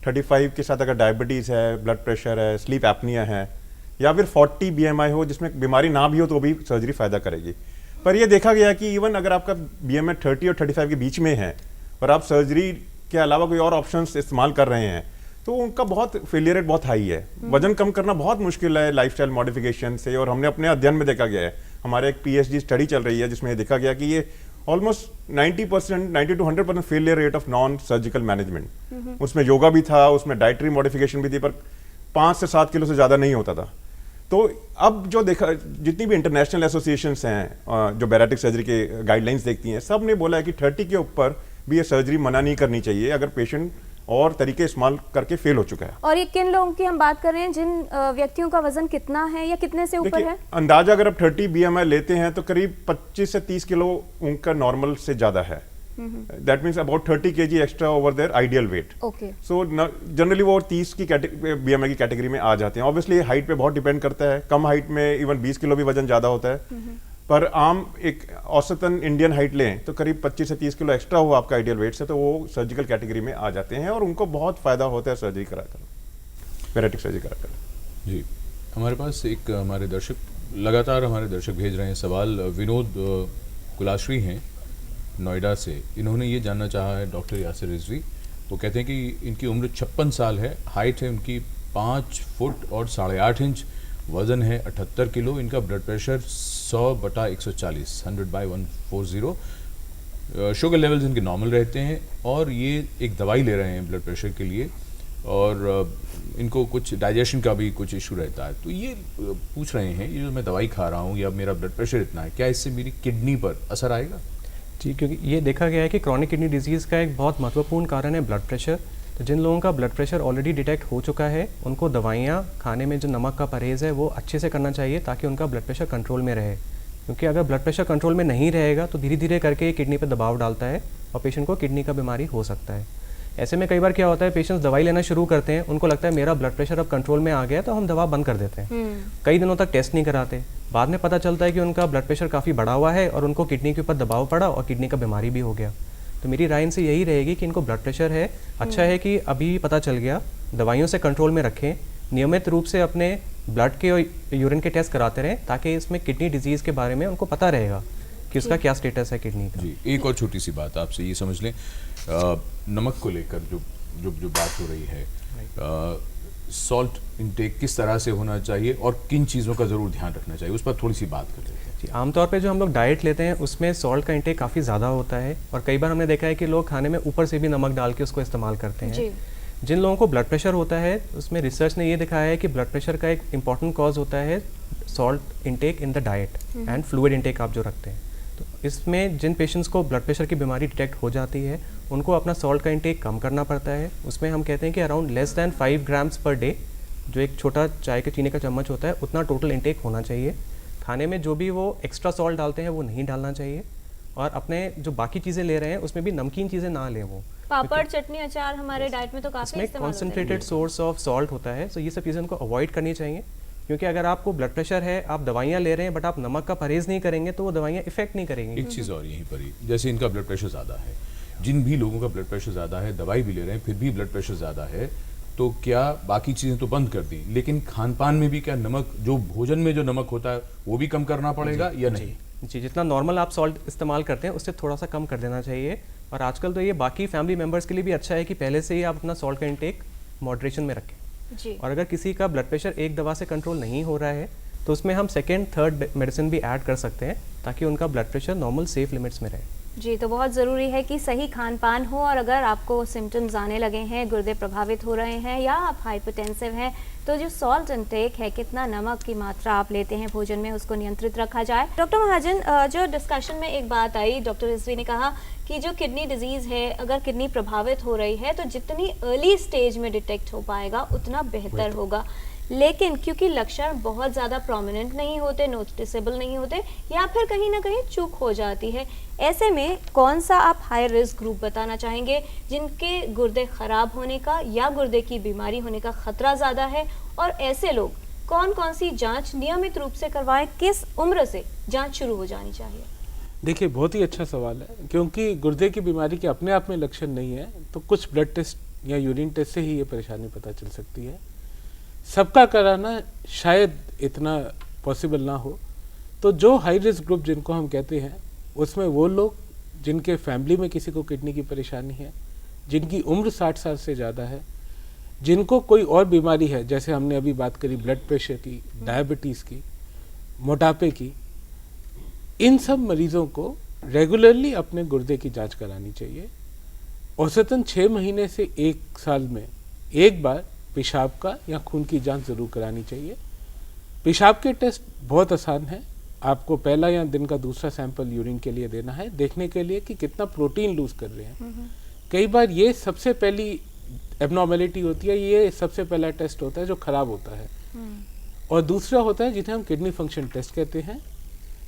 35 के साथ अगर डायबिटीज़ है, ब्लड प्रेशर है, स्लीप एपनिया है, या फिर 40 BMI हो जिसमें बीमारी ना भी हो तो भी सर्जरी फ़ायदा करेगी। पर ये देखा गया कि इवन अगर आपका BMI 30 और 35 के बीच में है और आप सर्जरी के अलावा कोई और ऑप्शंस इस्तेमाल कर रहे हैं तो उनका बहुत फेलियर रेट बहुत हाई है। वजन कम करना बहुत मुश्किल है लाइफस्टाइल मॉडिफिकेशन से, और हमने अपने अध्ययन में देखा गया है, हमारे एक PhD स्टडी चल रही है जिसमें देखा गया कि ये almost 90 to 100% failure rate of non surgical management. उसमें योगा भी था, उसमें डाइटरी मॉडिफिकेशन भी थी, पर 5 से 7 किलो से ज़्यादा नहीं होता था। तो अब जो देखा, जितनी भी इंटरनेशनल एसोसिएशंस हैं जो बैरियाट्रिक सर्जरी के गाइडलाइंस देखती हैं, सब ने बोला है कि 30 के ऊपर भी ये सर्जरी मना नहीं करनी चाहिए अगर पेशेंट और तरीके इस्तेमाल करके फेल हो चुका है। और ये किन लोगों की हम बात कर रहे हैं, जिन व्यक्तियों का वजन कितना है या कितने से ऊपर है? अंदाजा अगर आप 30 BMI लेते हैं तो करीब 25 से 30 किलो उनका नॉर्मल से ज्यादा है। That means about 30 kg extra over their ideal weight. Okay. So generally वो 30 की BMI की कैटेगरी में आ जाते हैं। ऑब्वियसली हाइट पे बहुत डिपेंड करता है, कम हाइट में इवन 20 किलो भी वजन ज्यादा होता है, पर आम एक औसतन इंडियन हाइट लें तो करीब 25 से 30 किलो एक्स्ट्रा हो आपका आइडियल वेट से, तो वो सर्जिकल कैटेगरी में आ जाते हैं और उनको बहुत फायदा होता है सर्जरी कराकर, बैरियाट्रिक सर्जरी कराकर। जी। हमारे पास एक हमारे दर्शक भेज रहे हैं सवाल। विनोद कुलाश्री हैं नोएडा से। इन्होंने ये जानना चाहा है डॉक्टर यासिर रिजवी। वो कहते हैं कि इनकी उम्र 56 साल है, हाइट है उनकी 5 फुट और 8.5 इंच, वज़न है 78 किलो, इनका ब्लड प्रेशर 100/140 100/140, शुगर लेवल्स इनके नॉर्मल रहते हैं और ये एक दवाई ले रहे हैं ब्लड प्रेशर के लिए, और इनको कुछ डाइजेशन का भी कुछ इशू रहता है। तो ये पूछ रहे हैं, ये जो मैं दवाई खा रहा हूँ या मेरा ब्लड प्रेशर इतना है, क्या इससे मेरी किडनी पर असर आएगा? जी, क्योंकि ये देखा गया है कि क्रॉनिक किडनी डिजीज़ का एक बहुत महत्वपूर्ण कारण है ब्लड प्रेशर। तो जिन लोगों का ब्लड प्रेशर ऑलरेडी डिटेक्ट हो चुका है उनको दवाइयाँ खाने में जो नमक का परहेज़ है वो अच्छे से करना चाहिए ताकि उनका ब्लड प्रेशर कंट्रोल में रहे, क्योंकि अगर ब्लड प्रेशर कंट्रोल में नहीं रहेगा तो धीरे धीरे करके ये किडनी पर दबाव डालता है और पेशेंट को किडनी का बीमारी हो सकता है। ऐसे में कई बार क्या होता है, पेशेंट्स दवाई लेना शुरू करते हैं, उनको लगता है मेरा ब्लड प्रेशर अब कंट्रोल में आ गया तो हम दवा बंद कर देते हैं। कई दिनों तक टेस्ट नहीं कराते, बाद में पता चलता है कि उनका ब्लड प्रेशर काफ़ी बढ़ा हुआ है और उनको किडनी के ऊपर दबाव पड़ा और किडनी का बीमारी भी हो गया। तो मेरी राय इनसे यही रहेगी कि इनको ब्लड प्रेशर है, अच्छा है कि अभी पता चल गया, दवाइयों से कंट्रोल में रखें, नियमित रूप से अपने ब्लड के और यूरिन के टेस्ट कराते रहें ताकि इसमें किडनी डिजीज़ के बारे में उनको पता रहेगा कि उसका क्या स्टेटस है किडनी का। जी, एक और छोटी सी बात आपसे ये समझ लें, नमक को लेकर जो बात हो रही है, सॉल्ट इनटेक किस तरह से होना चाहिए और किन चीज़ों का ज़रूर ध्यान रखना चाहिए, उस पर थोड़ी सी बात कर लेते हैं। जी, आमतौर पे जो हम लोग डाइट लेते हैं उसमें सॉल्ट का इंटेक काफ़ी ज़्यादा होता है और कई बार हमने देखा है कि लोग खाने में ऊपर से भी नमक डाल के उसको इस्तेमाल करते हैं। जी। जिन लोगों को ब्लड प्रेशर होता है उसमें रिसर्च ने ये दिखाया है कि ब्लड प्रेशर का एक इम्पॉर्टेंट कॉज होता है salt intake in the diet and fluid intake आप जो रखते हैं। तो इसमें जिन पेशेंट्स को ब्लड प्रेशर की बीमारी डिटेक्ट हो जाती है उनको अपना सॉल्ट का इंटेक कम करना पड़ता है। उसमें हम कहते हैं कि around less than 5 grams per day, जो एक छोटा चाय के चीनी का चम्मच होता है, उतना टोटल इंटेक होना चाहिए। खाने में जो भी वो एक्स्ट्रा सॉल्ट डालते हैं वो नहीं डालना चाहिए और अपने जो बाकी चीज़ें ले रहे हैं उसमें भी नमकीन चीज़ें ना लें। वो पापड़, चटनी, अचार हमारे डाइट में तो काफी इसमें इस्तेमाल होते हैं। कॉन्सेंट्रेटेड सोर्स ऑफ सॉल्ट होता है, सो ये सब चीज़ें उनको अवॉइड करनी चाहिए। क्योंकि अगर आपको ब्लड प्रेशर है, आप दवाइयाँ ले रहे हैं बट आप नमक का परहेज़ नहीं करेंगे तो वो दवाइयाँ इफेक्ट नहीं करेंगी। एक चीज़ और यहीं पर ही, जैसे इनका ब्लड प्रेशर ज़्यादा है, जिन भी लोगों का ब्लड प्रेशर ज़्यादा है, दवाई भी ले रहे हैं फिर भी ब्लड प्रेशर ज़्यादा है, तो क्या बाकी चीज़ें तो बंद कर दी, लेकिन खान पान में भी क्या नमक, जो भोजन में जो नमक होता है वो भी कम करना पड़ेगा या नहीं? जी, जितना नॉर्मल आप सॉल्ट इस्तेमाल करते हैं उससे थोड़ा सा कम कर देना चाहिए। और आजकल तो ये बाकी फैमिली मेम्बर्स के लिए भी अच्छा है कि पहले से ही आप अपना सॉल्ट का इंटेक मॉडरेशन में रखें। जी। और अगर किसी का ब्लड प्रेशर एक दवा से कंट्रोल नहीं हो रहा है तो उसमें हम सेकेंड थर्ड मेडिसिन भी ऐड कर सकते हैं ताकि उनका blood pressure normal safe limits में रहे। जी, तो बहुत ज़रूरी है कि सही खान पान हो और अगर आपको सिम्टम्स आने लगे हैं, गुर्दे प्रभावित हो रहे हैं या आप हाइपरटेंसिव हैं, तो जो सॉल्ट इंटेक है, कितना नमक की मात्रा आप लेते हैं भोजन में, उसको नियंत्रित रखा जाए। डॉक्टर महाजन, जो डिस्कशन में एक बात आई, डॉक्टर रिजवी ने कहा कि जो किडनी डिजीज़ है, अगर किडनी प्रभावित हो रही है तो जितनी अर्ली स्टेज में डिटेक्ट हो पाएगा उतना बेहतर होगा। लेकिन क्योंकि लक्षण बहुत ज़्यादा प्रोमिनेंट नहीं होते, नोटिसेबल नहीं होते या फिर कहीं ना कहीं चूक हो जाती है, ऐसे में कौन सा आप हाई रिस्क ग्रुप बताना चाहेंगे जिनके गुर्दे ख़राब होने का या गुर्दे की बीमारी होने का ख़तरा ज़्यादा है, और ऐसे लोग कौन कौन सी जांच नियमित रूप से करवाएं, किस उम्र से जांच शुरू हो जानी चाहिए? देखिए, बहुत ही अच्छा सवाल है, क्योंकि गुर्दे की बीमारी के अपने आप में लक्षण नहीं है तो कुछ ब्लड टेस्ट या यूरिन टेस्ट से ही ये परेशानी पता चल सकती है। सबका कराना शायद इतना पॉसिबल ना हो, तो जो हाई रिस्क ग्रुप जिनको हम कहते हैं उसमें वो लोग जिनके फैमिली में किसी को किडनी की परेशानी है, जिनकी उम्र 60 साल से ज़्यादा है, जिनको कोई और बीमारी है, जैसे हमने अभी बात करी ब्लड प्रेशर की, डायबिटीज़ की, मोटापे की, इन सब मरीज़ों को रेगुलरली अपने गुर्दे की जांच करानी चाहिए। औसतन 6 महीने से 1 साल में एक बार पेशाब का या खून की जांच ज़रूर करानी चाहिए। पेशाब के टेस्ट बहुत आसान है, आपको पहला या दिन का दूसरा सैंपल यूरिन के लिए देना है, देखने के लिए कि कितना प्रोटीन लूज कर रहे हैं। कई बार ये सबसे पहली एबनॉर्मेलिटी होती है, ये सबसे पहला टेस्ट होता है जो खराब होता है। और दूसरा होता है जिन्हें हम किडनी फंक्शन टेस्ट कहते हैं,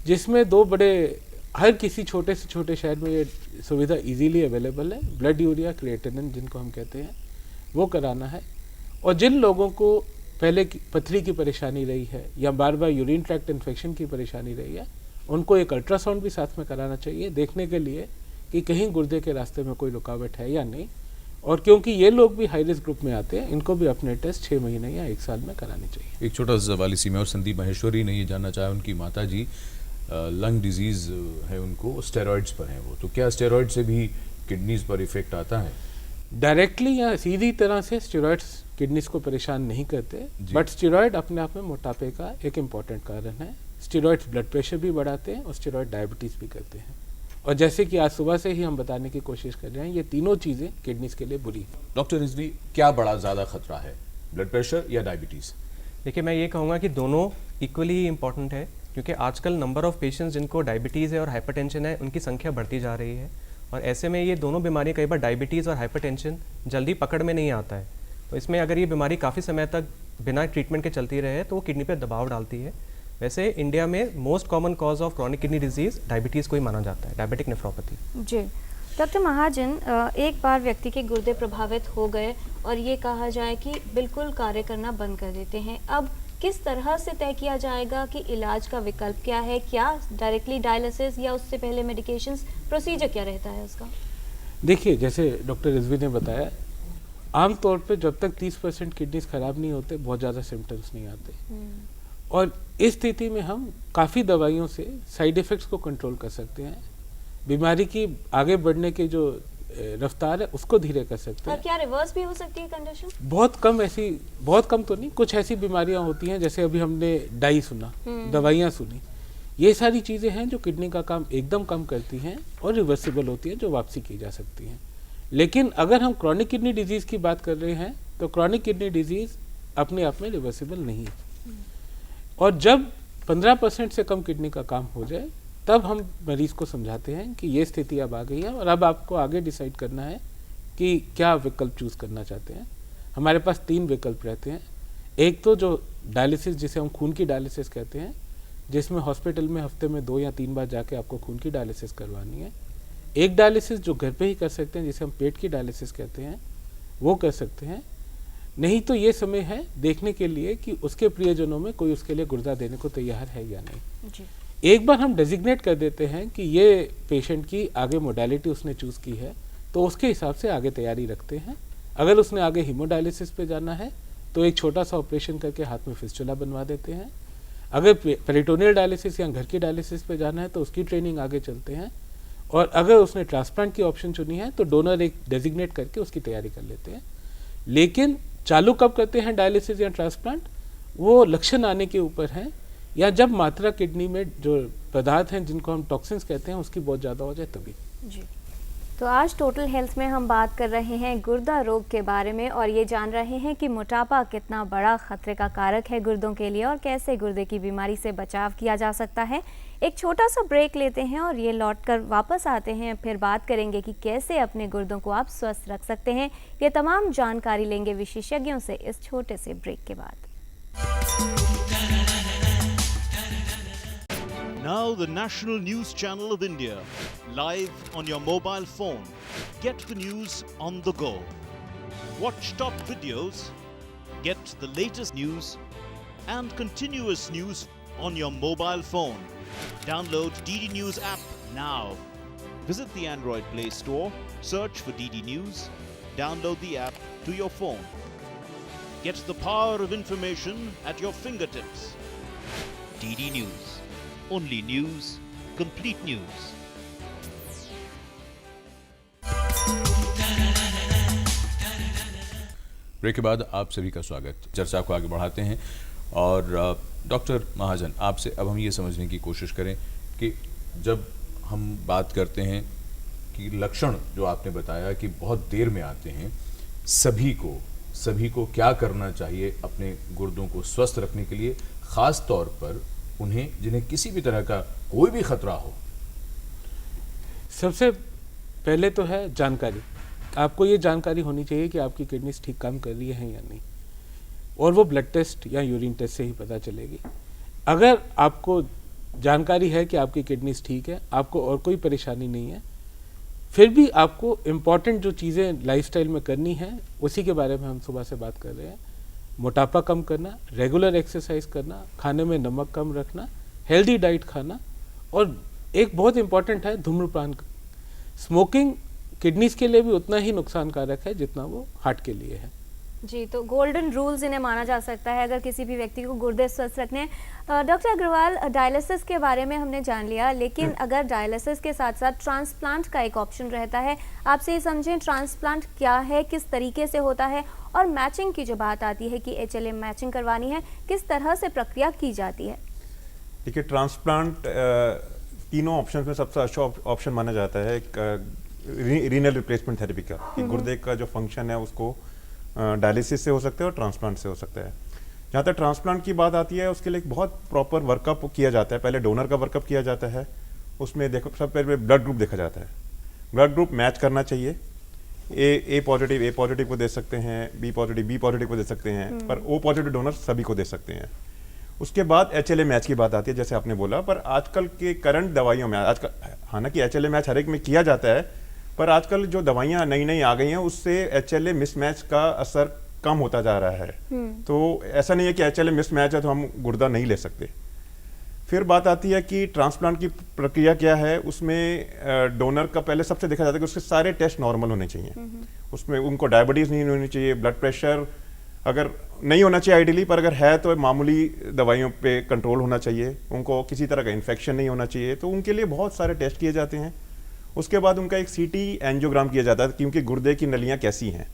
जिसमें दो बड़े, हर किसी छोटे से छोटे शहर में ये सुविधा इजीली अवेलेबल है। ब्लड यूरिया क्रिएटिनिन जिनको हम कहते हैं, वो कराना है। और जिन लोगों को पहले पथरी की परेशानी रही है या बार बार यूरिन ट्रैक्ट इन्फेक्शन की परेशानी रही है, उनको एक अल्ट्रासाउंड भी साथ में कराना चाहिए, देखने के लिए कि कहीं गुर्दे के रास्ते में कोई रुकावट है या नहीं। और क्योंकि ये लोग भी हाई रिस्क ग्रुप में आते हैं, इनको भी अपने टेस्ट 6 महीने या 1 साल में कराने चाहिए। एक छोटा सा सवाल इसी में, और संदीप माहेश्वरी ने ये जानना चाहा, उनकी माता जी लंग डिजीज़ है, उनको स्टेरॉइड्स पर हैं वो, तो क्या स्टेरॉइड से भी किडनीज पर इफेक्ट आता है? डायरेक्टली या सीधी तरह से स्टेरॉइड्स किडनीज को परेशान नहीं करते, बट स्टेरॉइड अपने आप में मोटापे का एक इम्पॉर्टेंट कारण है। स्टेरॉइड्स ब्लड प्रेशर भी बढ़ाते हैं और स्टेरॉइड डायबिटीज़ भी करते हैं। और जैसे कि आज सुबह से ही हम बताने की कोशिश कर रहे हैं, ये तीनों चीज़ें किडनीज के लिए बुरी हैं। डॉक्टर रिजवी, क्या बड़ा ज़्यादा खतरा है, ब्लड प्रेशर या डायबिटीज़? देखिए, मैं ये कहूँगा कि दोनों इक्वली इम्पॉर्टेंट है, क्योंकि आजकल नंबर ऑफ़ पेशेंट्स जिनको डायबिटीज़ है और हाइपरटेंशन है, उनकी संख्या बढ़ती जा रही है। और ऐसे में ये दोनों बीमारियाँ, कई बार डायबिटीज़ और हाइपरटेंशन जल्दी पकड़ में नहीं आता है, तो इसमें अगर ये बीमारी काफ़ी समय तक बिना ट्रीटमेंट के चलती रहे तो वो किडनी पर दबाव डालती है। वैसे इंडिया में most common cause of chronic kidney disease diabetes को ही माना जाता है, डायबिटिक नेफ्रोपैथी। जी डॉक्टर महाजन, एक बार व्यक्ति के गुर्दे प्रभावित हो गए और ये कहा जाए कि बिल्कुल कार्य करना बंद कर देते हैं, अब किस तरह से तय किया जाएगा कि इलाज का विकल्प क्या है? क्या डायरेक्टली डायलिसिस या उससे पहले मेडिकेशंस, प्रोसीजर क्या रहता है उसका? देखिए, जैसे डॉक्टर रिजवी ने बताया, आमतौर पे जब तक 30% किडनीज खराब नहीं होते, बहुत ज़्यादा सिम्टम्स नहीं आते। और इस स्थिति में हम काफ़ी दवाइयों से साइड इफ़ेक्ट्स को कंट्रोल कर सकते हैं, बीमारी की आगे बढ़ने की जो रफ्तार है उसको धीरे कर सकते हैं। और क्या रिवर्स भी हो सकती है कंडीशन? बहुत कम तो नहीं, कुछ ऐसी बीमारियां होती हैं, जैसे अभी हमने डाई सुना, दवाइयां सुनी, ये सारी चीज़ें हैं जो किडनी का काम एकदम कम करती हैं और रिवर्सिबल होती हैं, जो वापसी की जा सकती हैं। लेकिन अगर हम क्रॉनिक किडनी डिजीज़ की बात कर रहे हैं तो क्रॉनिक किडनी डिजीज़ अपने आप में रिवर्सिबल नहीं है, और जब 15% से कम किडनी का काम हो जाए तब हम मरीज़ को समझाते हैं कि ये स्थिति अब आ गई है और अब आपको आगे डिसाइड करना है कि क्या विकल्प चूज़ करना चाहते हैं। हमारे पास 3 विकल्प रहते हैं। एक तो जो डायलिसिस, जिसे हम खून की डायलिसिस कहते हैं, जिसमें हॉस्पिटल में हफ्ते में 2 या 3 बार जाके आपको खून की डायलिसिस करवानी है। एक डायलिसिस जो घर पे ही कर सकते हैं, जिसे हम पेट की डायलिसिस कहते हैं, वो कर सकते हैं। नहीं तो ये समय है देखने के लिए कि उसके प्रियजनों में कोई उसके लिए गुर्दा देने को तैयार है या नहीं। जी। एक बार हम डेजिग्नेट कर देते हैं कि ये पेशेंट की आगे मोडालिटी उसने चूज़ की है, तो उसके हिसाब से आगे तैयारी रखते हैं। अगर उसने आगे हीमोडायलिसिस पे जाना है तो एक छोटा सा ऑपरेशन करके हाथ में फिस्टुला बनवा देते हैं। अगर पेरिटोनियल डायलिसिस या घर की डायलिसिस पे जाना है तो उसकी ट्रेनिंग आगे चलते हैं। और अगर उसने ट्रांसप्लांट की ऑप्शन चुनी है तो डोनर एक डेजिग्नेट करके उसकी तैयारी कर लेते हैं। लेकिन चालू कब करते हैं डायलिसिस या ट्रांसप्लांट, वो लक्षण आने के ऊपर है, या जब मात्रा किडनी में जो पदार्थ हैं जिनको हम टॉक्सिन्स कहते हैं उसकी बहुत ज़्यादा हो जाए तभी। जी। तो आज टोटल हेल्थ में हम बात कर रहे हैं गुर्दा रोग के बारे में और ये जान रहे हैं कि मोटापा कितना बड़ा खतरे का कारक है गुर्दों के लिए और कैसे गुर्दे की बीमारी से बचाव किया जा सकता है। एक छोटा सा ब्रेक लेते हैं और ये लौटकर वापस आते हैं, फिर बात करेंगे कि कैसे अपने गुर्दों को आप स्वस्थ रख सकते हैं। ये तमाम जानकारी लेंगे विशेषज्ञों से इस छोटे से ब्रेक के बाद। Now the National News Channel of India, live on your mobile phone. Get the news on the go. Watch top videos, get the latest news and continuous news on your mobile phone. Download DD News app now. Visit the Android Play Store, search for DD News, download the app to your phone. Get the power of information at your fingertips. DD News. Only news, complete news. Break के बाद आप सभी का स्वागत। चर्चा को आगे बढ़ाते हैं और डॉक्टर महाजन, आपसे अब हम ये समझने की कोशिश करें कि जब हम बात करते हैं कि लक्षण जो आपने बताया कि बहुत देर में आते हैं, सभी को क्या करना चाहिए अपने गुर्दों को स्वस्थ रखने के लिए, ख़ास तौर पर उन्हें जिन्हें किसी भी तरह का कोई भी खतरा हो? सबसे पहले तो है जानकारी। आपको ये जानकारी होनी चाहिए कि आपकी किडनीज ठीक काम कर रही है या नहीं, और वो ब्लड टेस्ट या यूरिन टेस्ट से ही पता चलेगी। अगर आपको जानकारी है कि आपकी किडनीज ठीक है, आपको और कोई परेशानी नहीं है, फिर भी आपको इम्पॉर्टेंट जो चीज़ें लाइफस्टाइल में करनी है उसी के बारे में हम सुबह से बात कर रहे हैं। मोटापा कम करना, रेगुलर एक्सरसाइज करना, खाने में नमक कम रखना, हेल्दी डाइट खाना, और एक बहुत इम्पॉर्टेंट है धूम्रपान। स्मोकिंग किडनीज के लिए भी उतना ही नुकसानकारक है जितना वो हार्ट के लिए है। जी, तो गोल्डन रूल्स इन्हें माना जा सकता है अगर किसी भी व्यक्ति को गुर्दे स्वस्थ रखने हैं। डॉक्टर अग्रवाल, डायलिसिस के बारे में हमने जान लिया, लेकिन अगर डायलिसिस के साथ साथ ट्रांसप्लांट का एक ऑप्शन रहता है, आपसे ये समझें ट्रांसप्लांट क्या है, किस तरीके से होता है, और मैचिंग की जो बात आती है कि HLA मैचिंग करवानी है, किस तरह से प्रक्रिया की जाती है? देखिए, ट्रांसप्लांट तीनों ऑप्शन में सबसे अच्छा ऑप्शन माना जाता है रीनल रिप्लेसमेंट थेरेपी का, कि गुर्दे का जो फंक्शन है उसको डायलिसिस से हो सकता है और ट्रांसप्लांट से हो सकता है। जहाँ तक ट्रांसप्लांट की बात आती है, उसके लिए एक बहुत प्रॉपर वर्कअप किया जाता है। पहले डोनर का वर्कअप किया जाता है, उसमें देखो सब पहले ब्लड ग्रुप देखा जाता है। ब्लड ग्रुप मैच करना चाहिए। ए पॉजिटिव को दे सकते हैं, बी पॉजिटिव को दे सकते हैं, पर O पॉजिटिव डोनर सभी को दे सकते हैं। उसके बाद HLA मैच की बात आती है, जैसे आपने बोला, पर आजकल के करंट दवाइयों में आजकल हालांकि HLA मैच हर एक में किया जाता है, पर आजकल जो दवाइयाँ नई आ गई हैं उससे HLA मिसमैच का असर कम होता जा रहा है। तो ऐसा नहीं है कि HLA मिसमैच है तो हम गुर्दा नहीं ले सकते। फिर बात आती है कि ट्रांसप्लांट की प्रक्रिया क्या है। उसमें डोनर का पहले सबसे देखा जाता है कि उसके सारे टेस्ट नॉर्मल होने चाहिए। उसमें उनको डायबिटीज़ नहीं होनी चाहिए, ब्लड प्रेशर अगर नहीं होना चाहिए आइडियली, पर अगर है तो मामूली दवाइयों पे कंट्रोल होना चाहिए, उनको किसी तरह का इन्फेक्शन नहीं होना चाहिए। तो उनके लिए बहुत सारे टेस्ट किए जाते हैं। उसके बाद उनका एक CT एंजियोग्राम किया जाता है, क्योंकि गुर्दे की नलियाँ कैसी हैं।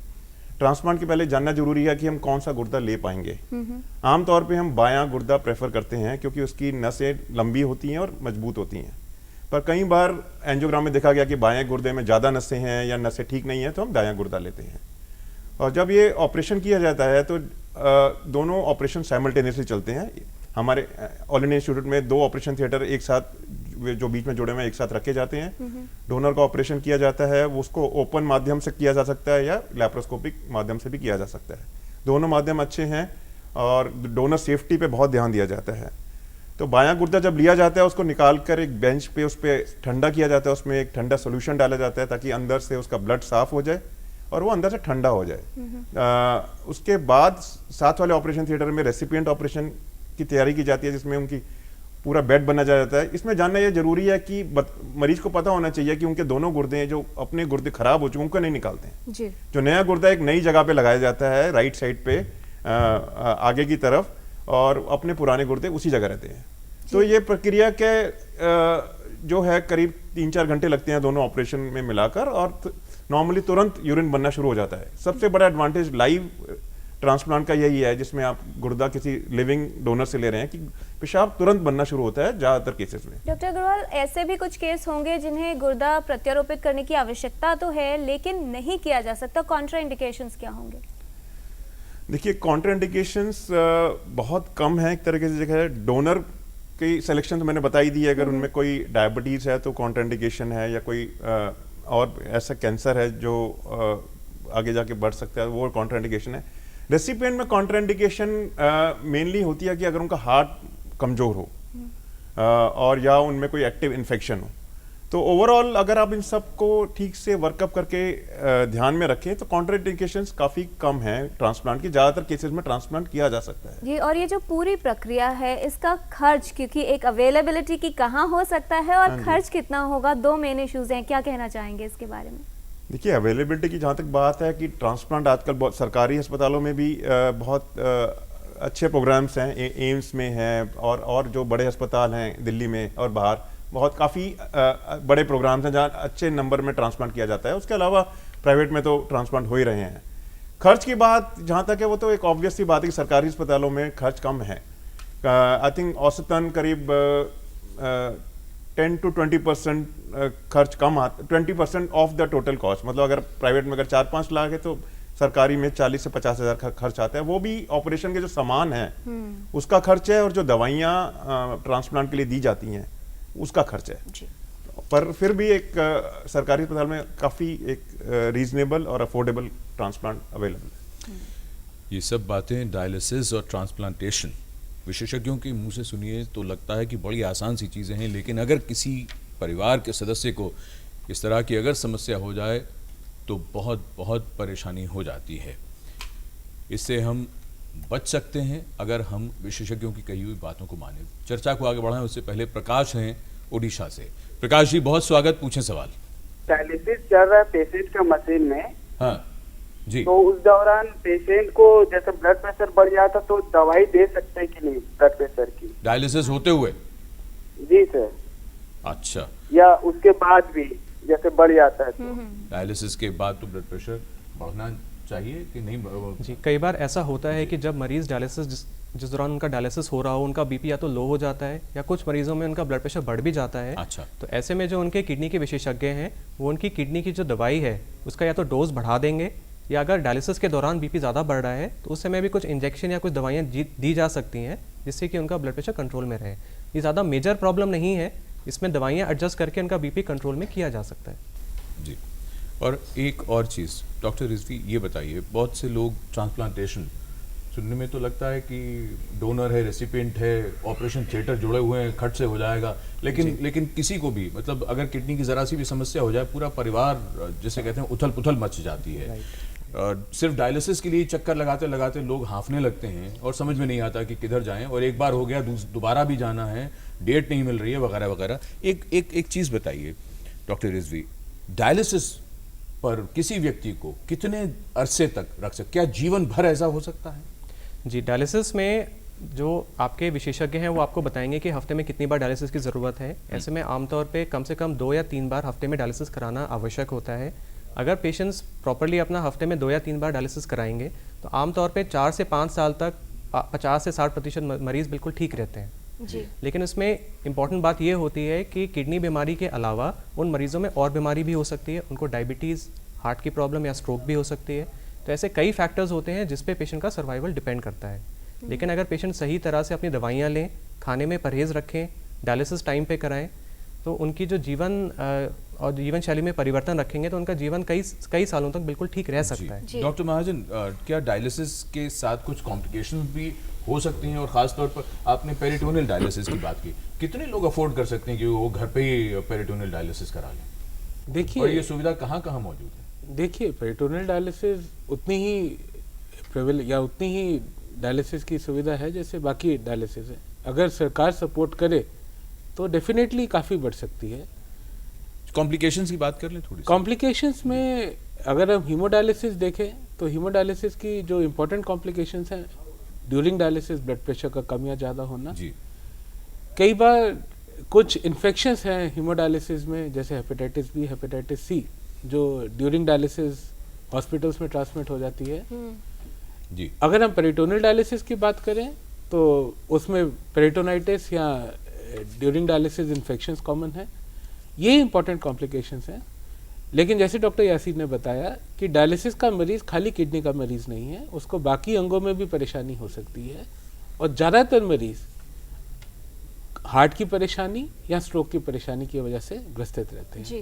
ट्रांसप्लांट के पहले जानना जरूरी है कि हम कौन सा गुर्दा ले पाएंगे। आमतौर पे हम बायां गुर्दा प्रेफर करते हैं क्योंकि उसकी नसें लंबी होती हैं और मजबूत होती हैं, पर कई बार एंजियोग्राम में देखा गया कि बाएं गुर्दे में ज़्यादा नसें हैं या नसें ठीक नहीं है तो हम दायां गुर्दा लेते हैं। और जब ये ऑपरेशन किया जाता है तो दोनों ऑपरेशन साइमल्टेनियसली चलते हैं। हमारे ऑल इंडिया इंस्टीट्यूट में 2 ऑपरेशन थिएटर एक साथ जो बीच में जुड़े हुए हैं एक साथ रखे जाते हैं। डोनर का ऑपरेशन किया जाता है, वो उसको ओपन माध्यम से किया जा सकता है या लैप्रोस्कोपिक माध्यम से भी किया जा सकता है। दोनों माध्यम अच्छे हैं और डोनर सेफ्टी पे बहुत ध्यान दिया जाता है। तो बायां गुर्दा जब लिया जाता है उसको निकाल कर एक बेंच पे उस पर ठंडा किया जाता है, उसमें एक ठंडा सोल्यूशन डाला जाता है ताकि अंदर से उसका ब्लड साफ हो जाए और वो अंदर से ठंडा हो जाए। उसके बाद साथ वाले ऑपरेशन थिएटर में रेसिपिएंट ऑपरेशन की तैयारी की जाती है जिसमें उनकी पूरा बेड बना जाता है। इसमें जानना यह जरूरी है कि मरीज को पता होना चाहिए कि उनके दोनों गुर्दे जो अपने गुर्दे खराब हो चुके उनको नहीं निकालते हैं जी। जो नया गुर्दा एक नई जगह पे लगाया जाता है राइट साइड पे आगे की तरफ, और अपने पुराने गुर्दे उसी जगह रहते हैं। तो ये प्रक्रिया के जो है करीब 3-4 घंटे लगते हैं दोनों ऑपरेशन में मिलाकर, और नॉर्मली तुरंत यूरिन बनना शुरू हो जाता है। सबसे बड़ा एडवांटेज लाइव ट्रांसप्लांट का यही है जिसमें आप गुर्दा किसी लिविंग डोनर से ले रहे हैं कि पेशाब तुरंत बनना शुरू होता है ज्यादातर केसेस में। डॉक्टर अग्रवाल, ऐसे भी कुछ केस होंगे जिन्हें गुर्दा प्रत्यारोपित करने की आवश्यकता तो है लेकिन नहीं किया जा सकता, कॉन्ट्रा इंडिकेशंस क्या होंगे? देखिए, कॉन्ट्रा इंडिकेशंस बहुत कम है। एक तरीके से देखा जाए डोनर की सिलेक्शन तो मैंने बताई दी है। अगर उनमें कोई डायबिटीज है तो कॉन्ट्रा इंडिकेशन है, या कोई और ऐसा कैंसर है जो आगे जाके बढ़ सकता है, वो कॉन्ट्रा इंडिकेशन है। रेसिपिएंट में कॉन्ट्रा इंडिकेशन मेनली होती है कि अगर उनका हार्ट कमजोर हो और या उनमें कोई एक्टिव इन्फेक्शन हो। तो ओवरऑल अगर आप इन सब को ठीक से वर्कअप करके ध्यान में रखें तो कॉन्ट्रा इंडिकेशंस काफी कम हैं ट्रांसप्लांट की। ज्यादातर केसेस में ट्रांसप्लांट किया जा सकता है जी। और ये जो पूरी प्रक्रिया है इसका खर्च, क्योंकि एक अवेलेबिलिटी की कहाँ हो सकता है और खर्च कितना होगा, 2 मेन इश्यूज हैं, क्या कहना चाहेंगे इसके बारे में? देखिए, अवेलेबिलिटी की जहाँ तक बात है कि ट्रांसप्लांट आजकल बहुत सरकारी अस्पतालों में भी बहुत अच्छे प्रोग्राम्स हैं, एम्स में हैं और जो बड़े अस्पताल हैं दिल्ली में और बाहर, बहुत काफ़ी बड़े प्रोग्राम्स हैं जहाँ अच्छे नंबर में ट्रांसप्लांट किया जाता है। उसके अलावा प्राइवेट में तो ट्रांसप्लांट हो ही रहे हैं। खर्च की बात जहाँ तक है वो तो एक ऑब्वियस सी बात है कि सरकारी अस्पतालों में खर्च कम है। आई थिंक औसतन करीब 10 to 20% खर्च कम आता, 20% ऑफ द टोटल कॉस्ट। मतलब अगर प्राइवेट में अगर 4-5 लाख है तो सरकारी में 40 से 50 हज़ार का खर्च आता है। वो भी ऑपरेशन के जो सामान है उसका खर्च है, और जो दवाइयाँ ट्रांसप्लांट के लिए दी जाती हैं उसका खर्च है जी। पर फिर भी एक सरकारी अस्पताल में काफ़ी एक रीजनेबल और अफोर्डेबल ट्रांसप्लांट अवेलेबल है। ये सब बातें डायलिसिस और ट्रांसप्लांटेशन विशेषज्ञों के मुंह से सुनिए तो लगता है कि बड़ी आसान सी चीज़ें हैं, लेकिन अगर किसी परिवार के सदस्य को इस तरह की अगर समस्या हो जाए तो बहुत बहुत परेशानी हो जाती है। इससे हम बच सकते हैं अगर हम विशेषज्ञों की कही हुई बातों को माने। चर्चा को आगे बढ़ाएं उससे पहले प्रकाश हैं उड़ीसा से। प्रकाश जी, बहुत स्वागत, पूछें सवाल। डायलिसिस चल रहा है पेशेंट का मशीन में, हाँ जी। तो उस दौरान पेशेंट को जैसे ब्लड प्रेशर बढ़ जाता तो दवाई दे सकते हैं कि नहीं ब्लड प्रेशर की, डायलिसिस होते हुए? जी सर। अच्छा, या उसके बाद भी जैसे बढ़ जाता है तो डायलिसिस के बाद तो ब्लड प्रेशर बढ़ना चाहिए कि नहीं? जी, कई बार ऐसा होता है कि जब मरीज डायलिसिस जिस दौरान उनका डायलिसिस हो रहा हो उनका बीपी या तो लो हो जाता है या कुछ मरीजों में उनका ब्लड प्रेशर बढ़ भी जाता है। अच्छा। तो ऐसे में जो उनके किडनी के विशेषज्ञ हैं वो उनकी किडनी की जो दवाई है उसका या तो डोज बढ़ा देंगे, या अगर डायलिसिस के दौरान बीपी ज़्यादा बढ़ रहा है तो उस समय भी कुछ इंजेक्शन या कुछ दवाइयाँ दी जा सकती हैं जिससे कि उनका ब्लड प्रेशर कंट्रोल में रहे। ये ज़्यादा मेजर प्रॉब्लम नहीं है, इसमें दवाइयाँ एडजस्ट करके उनका बीपी कंट्रोल में किया जा सकता है जी। और एक और चीज़ डॉक्टर रिजवी, ये बताइए, बहुत से लोग ट्रांसप्लांटेशन सुनने में तो लगता है कि डोनर है, रेसिपिएंट है, ऑपरेशन थिएटर जुड़े हुए हैं, खट से हो जाएगा, लेकिन किसी को भी मतलब अगर किडनी की ज़रा सी भी समस्या हो जाए पूरा परिवार जिसे कहते हैं उथल पुथल मच जाती है। सिर्फ डायलिसिस के लिए चक्कर लगाते लगाते लोग हाँफने लगते हैं और समझ में नहीं आता कि किधर जाएं, और एक बार हो गया दोबारा भी जाना है, डेट नहीं मिल रही है वगैरह वगैरह। एक चीज़ बताइए डॉक्टर रिजवी, डायलिसिस पर किसी व्यक्ति को कितने अरसे तक रख सकते, क्या जीवन भर ऐसा हो सकता है? जी, डायलिसिस में जो आपके विशेषज्ञ हैं वो आपको बताएंगे कि हफ्ते में कितनी बार डायलिसिस की ज़रूरत है। ऐसे में आमतौर पे कम से कम 2 या 3 बार हफ्ते में डायलिसिस कराना आवश्यक होता है। अगर पेशेंट्स प्रॉपरली अपना हफ्ते में 2 या 3 बार डायलिसिस कराएंगे तो आमतौर पे 4 से 5 साल तक 50 से 60% मरीज़ बिल्कुल ठीक रहते हैं। जी। लेकिन इसमें इम्पॉर्टेंट बात ये होती है कि किडनी बीमारी के अलावा उन मरीज़ों में और बीमारी भी हो सकती है, उनको डायबिटीज़, हार्ट की प्रॉब्लम या स्ट्रोक भी हो सकती है। तो ऐसे कई फैक्टर्स होते हैं जिस पे पेशेंट का सर्वाइवल डिपेंड करता है। लेकिन अगर पेशेंट सही तरह से अपनी दवाइयाँ लें, खाने में परहेज़ रखें, डायलिसिस टाइम पे कराएं, तो उनकी जो जीवन जीवन शैली में परिवर्तन रखेंगे तो उनका जीवन कई सालों तक बिल्कुल ठीक रह सकता है। डॉक्टर महाजन, क्या डायलिसिस के साथ कुछ कॉम्प्लिकेशंस भी हो सकती हैं? और ख़ास तौर पर आपने पेरिटोनियल डायलिसिस की बात की, कितने लोग अफोर्ड कर सकते हैं कि वो घर पे ही पेरिटोनियल डायलिसिस करा लें? देखिए, और ये सुविधा कहाँ कहाँ मौजूद है? देखिए, पेरिटोनियल डायलिसिस उतनी ही डायलिसिस की सुविधा है जैसे बाकी डायलिसिस है। अगर सरकार सपोर्ट करे तो डेफिनेटली काफ़ी बढ़ सकती है। कॉम्प्लिकेशंस की बात कर लें थोड़ी। कॉम्प्लिकेशंस में अगर हम हीमोडायलिसिस देखें तो हीमोडायलिसिस की जो इम्पोर्टेंट कॉम्प्लिकेशंस हैं, ड्यूरिंग डायलिसिस ब्लड प्रेशर का कम या ज़्यादा होना, जी। कई बार कुछ इन्फेक्शंस हैं हीमोडायलिसिस में, जैसे हेपेटाइटिस बी, हेपेटाइटिस सी, जो ड्यूरिंग डायलिसिस हॉस्पिटल्स में ट्रांसमिट हो जाती है। जी। अगर हम पेरिटोनियल डायलिसिस की बात करें तो उसमें पेरिटोनाइटिस या ड्यूरिंग डायलिसिस इन्फेक्शंस कॉमन है। ये इंपॉर्टेंट कॉम्प्लिकेशंस हैं। लेकिन जैसे डॉक्टर यासीर ने बताया कि डायलिसिस का मरीज़ खाली किडनी का मरीज़ नहीं है, उसको बाकी अंगों में भी परेशानी हो सकती है, और ज़्यादातर मरीज़ हार्ट की परेशानी या स्ट्रोक की परेशानी की वजह से ग्रसित रहते हैं। जी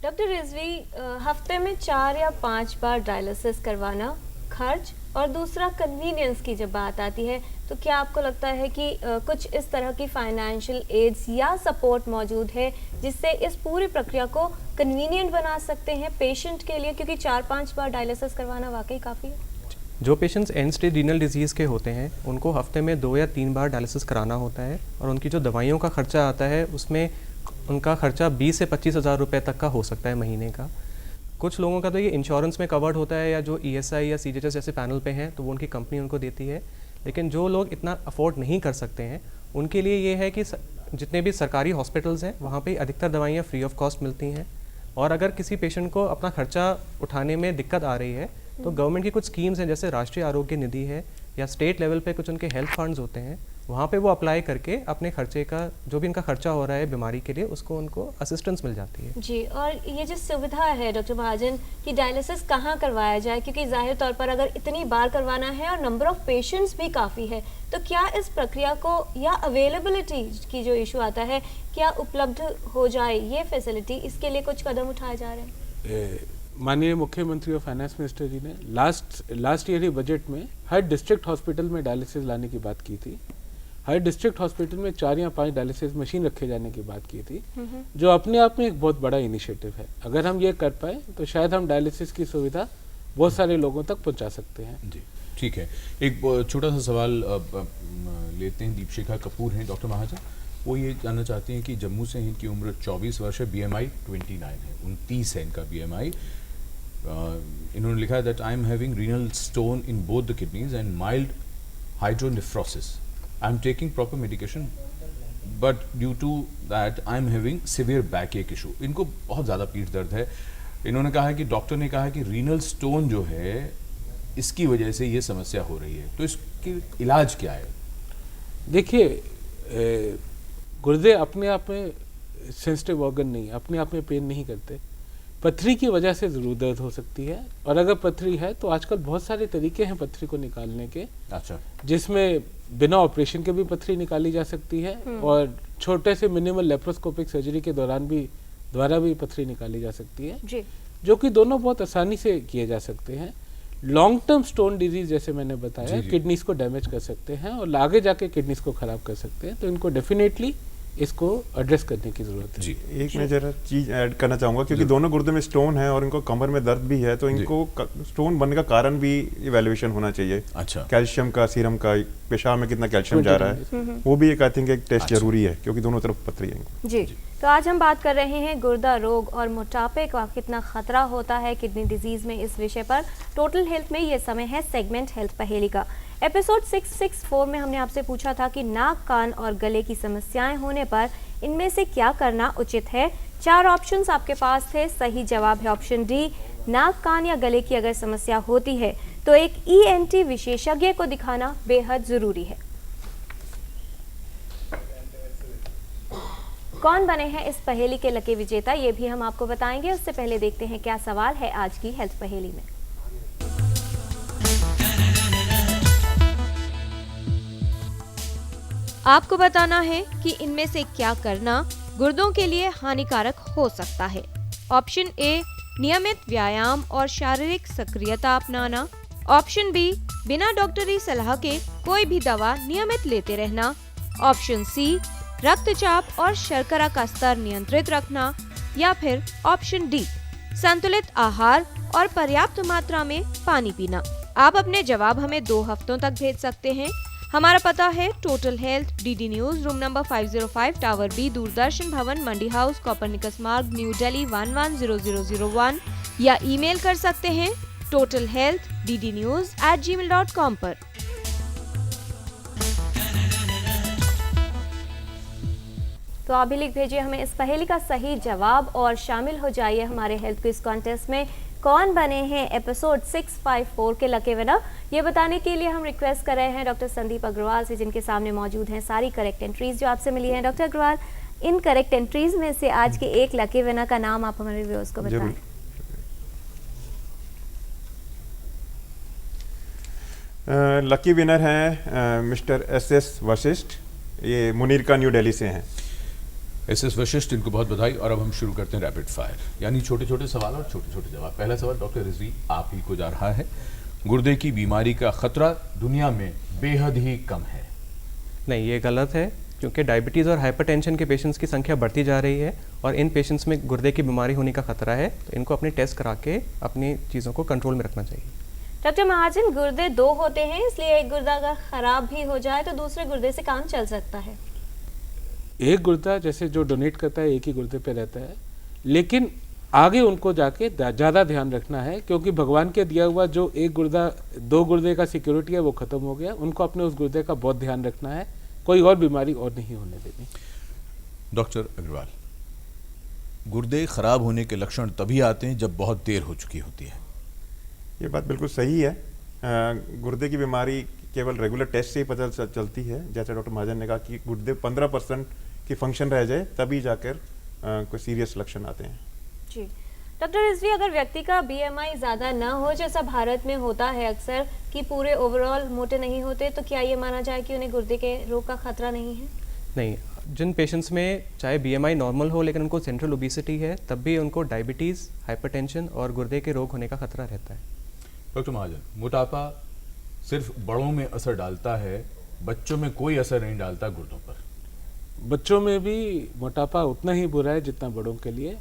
डॉक्टर रिजवी, हफ्ते में 4 या 5 बार डायलिसिस करवाना, खर्च और दूसरा कन्वीनियंस की जब बात आती है तो क्या आपको लगता है कि कुछ इस तरह की फाइनेंशियल एड्स या सपोर्ट मौजूद है जिससे इस पूरी प्रक्रिया को कन्वीनियंट बना सकते हैं पेशेंट के लिए, क्योंकि 4-5 बार डायलिसिस करवाना वाकई काफ़ी है? जो patients and stage renal disease के होते हैं उनको हफ्ते में 2 या 3 बार डायलिसिस कराना होता है, और उनकी जो दवाइयों का खर्चा आता है उसमें उनका खर्चा 20 से 25 हज़ार रुपये तक का हो सकता है महीने का। कुछ लोगों का तो ये इंश्योरेंस में कवर्ड होता है, या जो ESI या CGHS जैसे पैनल पे हैं तो वो उनकी कंपनी उनको देती है। लेकिन जो लोग इतना अफोर्ड नहीं कर सकते हैं उनके लिए ये है कि जितने भी सरकारी हॉस्पिटल्स हैं वहाँ पे अधिकतर दवाइयाँ फ्री ऑफ कॉस्ट मिलती हैं। और अगर किसी पेशेंट को अपना खर्चा उठाने में दिक्कत आ रही है तो गवर्नमेंट की कुछ स्कीम्स हैं, जैसे राष्ट्रीय आरोग्य निधि है, या स्टेट लेवल पे कुछ उनके हेल्थ फंड्स होते हैं, वहाँ पे वो अप्लाई करके अपने खर्चे का जो भी इनका खर्चा हो रहा है बीमारी के लिए उसको उनको असिस्टेंस मिल जाती है। जी, और ये जो सुविधा है डॉक्टर महाजन कि डायलिसिस कहाँ करवाया जाए, क्योंकि जाहिर तौर पर अगर इतनी बार करवाना है और नंबर ऑफ पेशेंट्स भी काफ़ी है, तो क्या इस प्रक्रिया को या अवेलेबिलिटी की जो इशू आता है, क्या उपलब्ध हो जाए ये फैसिलिटी, इसके लिए कुछ कदम उठाए जा रहे हैं? माननीय मुख्यमंत्री और फाइनेंस मिनिस्टर जी ने लास्ट ईयर ही बजट में हर डिस्ट्रिक्ट हॉस्पिटल में डायलिसिस लाने की बात की थी। हर डिस्ट्रिक्ट हॉस्पिटल में 4 या 5 डायलिसिस मशीन रखे जाने की बात की थी, जो अपने आप में एक बहुत बड़ा इनिशिएटिव है। अगर हम ये कर पाए तो शायद हम डायलिसिस की सुविधा बहुत सारे लोगों तक पहुंचा सकते हैं। जी ठीक है, एक छोटा सा सवाल लेते हैं। दीपशिखा कपूर हैं डॉक्टर महाजन, वो ये जानना चाहती हैं कि जम्मू से इनकी उम्र 24 वर्ष है, BMI 29 है, 29 है इनका BMI। इन्होंने लिखा है that I am having renal stone in both the kidneys and mild hydronephrosis. I am taking proper medication but due to that I am having severe back ache issue. इनको बहुत ज़्यादा पीठ दर्द है। इन्होंने कहा है कि डॉक्टर ने कहा है कि रीनल स्टोन जो है इसकी वजह से ये समस्या हो रही है, तो इसके इलाज क्या है? देखिए, गुर्दे अपने आप में सेंसिटिव ऑर्गन नहीं, अपने आप में पेन नहीं करते। पथरी की वजह से ज़रूर दर्द हो सकती है, और अगर पथरी है तो आजकल बहुत सारे तरीके हैं पथरी को निकालने के। अच्छा। जिसमें बिना ऑपरेशन के भी पथरी निकाली जा सकती है, और छोटे से मिनिमल लेप्रोस्कोपिक सर्जरी के द्वारा भी पथरी निकाली जा सकती है जी। जो कि दोनों बहुत आसानी से किए जा सकते हैं। लॉन्ग टर्म स्टोन डिजीज जैसे मैंने बताया किडनीज को डैमेज कर सकते हैं और आगे जाके किडनीज को खराब कर सकते हैं, तो इनको डेफिनेटली इसको एड्रेस करने की जरूरत है। जी, एक मैं जरा चीज ऐड करना चाहूँगा, क्योंकि दोनों गुर्दे में स्टोन है और इनको कमर में दर्द भी है, तो इनको स्टोन बनने का कारण भी इवैल्यूएशन होना चाहिए। अच्छा। कैल्शियम का, सीरम का, पेशाब में कितना कैल्शियम जा रहा है, वो भी एक आई थिंक एक टेस्ट जरूरी है, क्योंकि दोनों तरफ पथरी है इनको। जी, तो आज हम बात कर रहे हैं गुर्दा रोग और मोटापे का कितना खतरा होता है किडनी डिजीज में। इस विषय पर टोटल हेल्थ में ये समय है सेगमेंट हेल्थ पहेली का। एपिसोड 664 में हमने आपसे पूछा था कि नाक, कान और गले की समस्याएं होने पर इनमें से क्या करना उचित है। 4 ऑप्शंस आपके पास थे। सही जवाब है ऑप्शन डी, नाक, कान या गले की अगर समस्या होती है तो एक ENT विशेषज्ञ को दिखाना बेहद ज़रूरी है। कौन बने हैं इस पहेली के लकी विजेता, ये भी हम आपको बताएंगे। उससे पहले देखते हैं क्या सवाल है आज की हेल्थ पहेली में। आपको बताना है कि इनमें से क्या करना गुर्दों के लिए हानिकारक हो सकता है। ऑप्शन ए, नियमित व्यायाम और शारीरिक सक्रियता अपनाना। ऑप्शन बी, बिना डॉक्टरी सलाह के कोई भी दवा नियमित लेते रहना। ऑप्शन सी, रक्तचाप और शर्करा का स्तर नियंत्रित रखना। या फिर ऑप्शन डी, संतुलित आहार और पर्याप्त मात्रा में पानी पीना। आप अपने जवाब हमें 2 हफ्तों तक भेज सकते हैं। हमारा पता है total health, DD news, room number 505, tower B, Doordarshan भवन, मंडी हाउस, कोपरनिकस मार्ग, न्यू दिल्ली 110001, या ईमेल कर सकते हैं totalhealthddnews@gmail.com पर। तो आप भी लिख भेजिए हमें इस पहेली का सही जवाब और शामिल हो जाइए हमारे हेल्थ क्विज कॉन्टेस्ट में। कौन बने हैं एपिसोड 654 के लकी विनर, ये बताने के लिए हम रिक्वेस्ट कर रहे हैं डॉक्टर संदीप अग्रवाल से, जिनके सामने मौजूद हैं सारी करेक्ट एंट्रीज जो आपसे मिली हैं। डॉक्टर अग्रवाल, इन करेक्ट एंट्रीज में से आज के एक लकी विनर का नाम आप हमारे व्यूअर्स को बताएं। लकी विनर हैं मिस्टर SS वशिष्ठ, ये मुनीर का न्यू दिल्ली से हैं। SS वशिष्ठ, इनको बहुत बधाई। और अब हम शुरू करते हैं रैपिड फायर, यानी छोटे छोटे सवाल और छोटे छोटे जवाब। पहला सवाल डॉक्टर रिजवी आप ही को जा रहा है। गुर्दे की बीमारी का खतरा दुनिया में बेहद ही कम है। नहीं, ये गलत है, क्योंकि डायबिटीज़ और हाइपरटेंशन के पेशेंट्स की संख्या बढ़ती जा रही है और इन पेशेंट्स में गुर्दे की बीमारी होने का खतरा है। तो इनको अपने टेस्ट करा के अपनी चीज़ों को कंट्रोल में रखना चाहिए। डॉक्टर महाजन, गुर्दे 2 होते हैं, इसलिए एक गुर्दा अगर खराब भी हो जाए तो दूसरे गुर्दे से काम चल सकता है। एक गुर्दा जैसे जो डोनेट करता है एक ही गुर्दे पे रहता है, लेकिन आगे उनको जाके ज़्यादा ध्यान रखना है, क्योंकि भगवान के दिया हुआ जो एक गुर्दा 2 गुर्दे का सिक्योरिटी है वो खत्म हो गया। उनको अपने उस गुर्दे का बहुत ध्यान रखना है, कोई और बीमारी और नहीं होने देनी। डॉक्टर अग्रवाल, गुर्दे खराब होने के लक्षण तभी आते हैं जब बहुत देर हो चुकी होती है। ये बात बिल्कुल सही है। गुर्दे की बीमारी केवल रेगुलर टेस्ट से ही पता चलती है। जैसे डॉक्टर महाजन ने कहा कि गुर्दे 15% की फंक्शन रह जाए तभी जाकर कोई सीरियस लक्षण आते हैं। जी डॉक्टर रिजवी, अगर व्यक्ति का BMI ज़्यादा ना हो, जैसा भारत में होता है अक्सर कि पूरे ओवरऑल मोटे नहीं होते, तो क्या ये माना जाए कि उन्हें गुर्दे के रोग का खतरा नहीं है? नहीं, जिन पेशेंट्स में चाहे BMI नॉर्मल हो लेकिन उनको सेंट्रल ओबेसिटी है, तब भी उनको डायबिटीज़, हाइपरटेंशन और गुर्दे के रोग होने का खतरा रहता है। डॉक्टर महाजन, मोटापा सिर्फ बड़ों में असर डालता है, बच्चों में कोई असर नहीं डालता गुर्दों पर? बच्चों में भी मोटापा उतना ही बुरा है जितना बड़ों के लिए,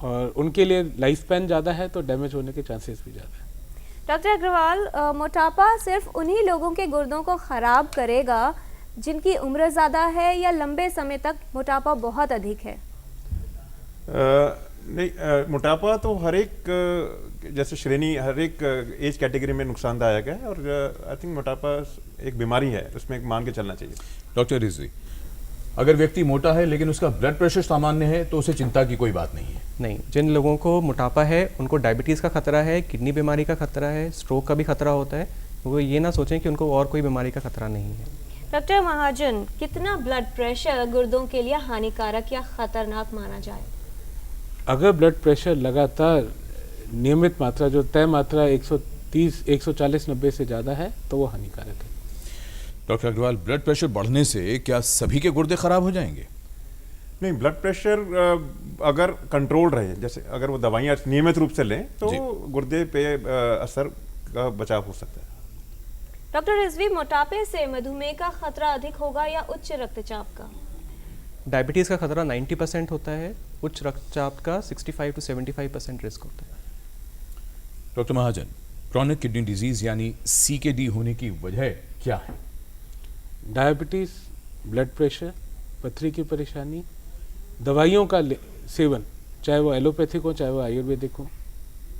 और उनके लिए लाइफ स्पैन ज़्यादा है तो डैमेज होने के चांसेस भी ज़्यादा है। डॉक्टर अग्रवाल, मोटापा सिर्फ उन्हीं लोगों के गुर्दों को ख़राब करेगा जिनकी उम्र ज़्यादा है, या लंबे समय तक मोटापा बहुत अधिक है? नहीं, मोटापा तो हर एक जैसे श्रेणी, हर एक एज कैटेगरी में नुकसानदायक है, और आई थिंक मोटापा एक बीमारी है, उसमें मान के चलना चाहिए। डॉक्टर रिजवी, अगर व्यक्ति मोटा है लेकिन उसका ब्लड प्रेशर सामान्य है तो उसे चिंता की कोई बात नहीं है? नहीं, जिन लोगों को मोटापा है उनको डायबिटीज़ का खतरा है, किडनी बीमारी का खतरा है, स्ट्रोक का भी खतरा होता है। वो ये ना सोचें कि उनको और कोई बीमारी का खतरा नहीं है। डॉक्टर महाजन, कितना ब्लड प्रेशर गुर्दों के लिए हानिकारक या खतरनाक माना जाए? अगर ब्लड प्रेशर लगातार नियमित मात्रा, जो तय मात्रा 130, 140, 90 से ज़्यादा है तो वो हानिकारक है। डॉक्टर अग्रवाल, ब्लड प्रेशर बढ़ने से क्या सभी के गुर्दे खराब हो जाएंगे? नहीं, ब्लड प्रेशर अगर कंट्रोल रहे, जैसे अगर वो दवाइयाँ नियमित रूप से लें तो गुर्दे पे असर का बचाव हो सकता है। डॉक्टर रिजवी, मोटापे से मधुमेह का खतरा अधिक होगा या उच्च रक्तचाप का? डायबिटीज़ का खतरा 90% होता है, उच्च रक्तचाप का 65 to 75% रिस्क होता है। डॉक्टर महाजन, क्रॉनिक किडनी डिजीज यानी CKD होने की वजह क्या है? डायबिटीज़, ब्लड प्रेशर, पथरी की परेशानी, दवाइयों का सेवन, चाहे वो एलोपैथिक हो चाहे वो आयुर्वेदिक हो।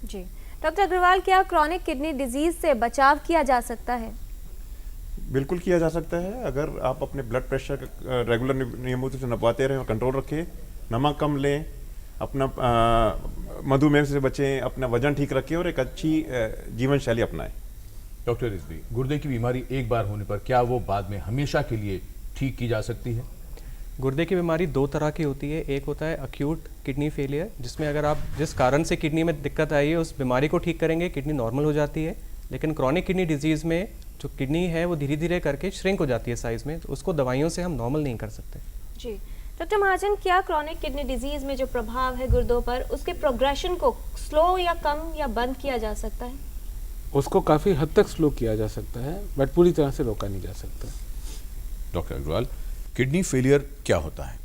जी डॉक्टर अग्रवाल, क्या क्रॉनिक किडनी डिजीज से बचाव किया जा सकता है? बिल्कुल किया जा सकता है, अगर आप अपने ब्लड प्रेशर रेगुलर नियमित से नपाते रहें और कंट्रोल रखें, नमक कम लें, अपना मधुमेह से बचें, अपना वजन ठीक रखें और एक अच्छी जीवन शैली अपनाएं। डॉक्टर रिजवी, गुर्दे की बीमारी एक बार होने पर क्या वो बाद में हमेशा के लिए ठीक की जा सकती है? गुर्दे की बीमारी दो तरह की होती है। एक होता है अक्यूट किडनी फेलियर, जिसमें अगर आप जिस कारण से किडनी में दिक्कत आई है उस बीमारी को ठीक करेंगे, किडनी नॉर्मल हो जाती है। लेकिन क्रॉनिक किडनी डिजीज़ में जो किडनी है वो धीरे धीरे करके श्रिंक हो जाती है साइज़ में, तो उसको दवाइयों से हम नॉर्मल नहीं कर सकते। जी डॉक्टर महाजन, क्या क्रॉनिक किडनी डिजीज़ में जो प्रभाव है गुर्दों पर, उसके प्रोग्रेशन को स्लो या कम या बंद किया जा सकता है? उसको काफ़ी हद तक स्लो किया जा सकता है, बट पूरी तरह से रोका नहीं जा सकता। डॉक्टर अग्रवाल, किडनी फेलियर क्या होता है?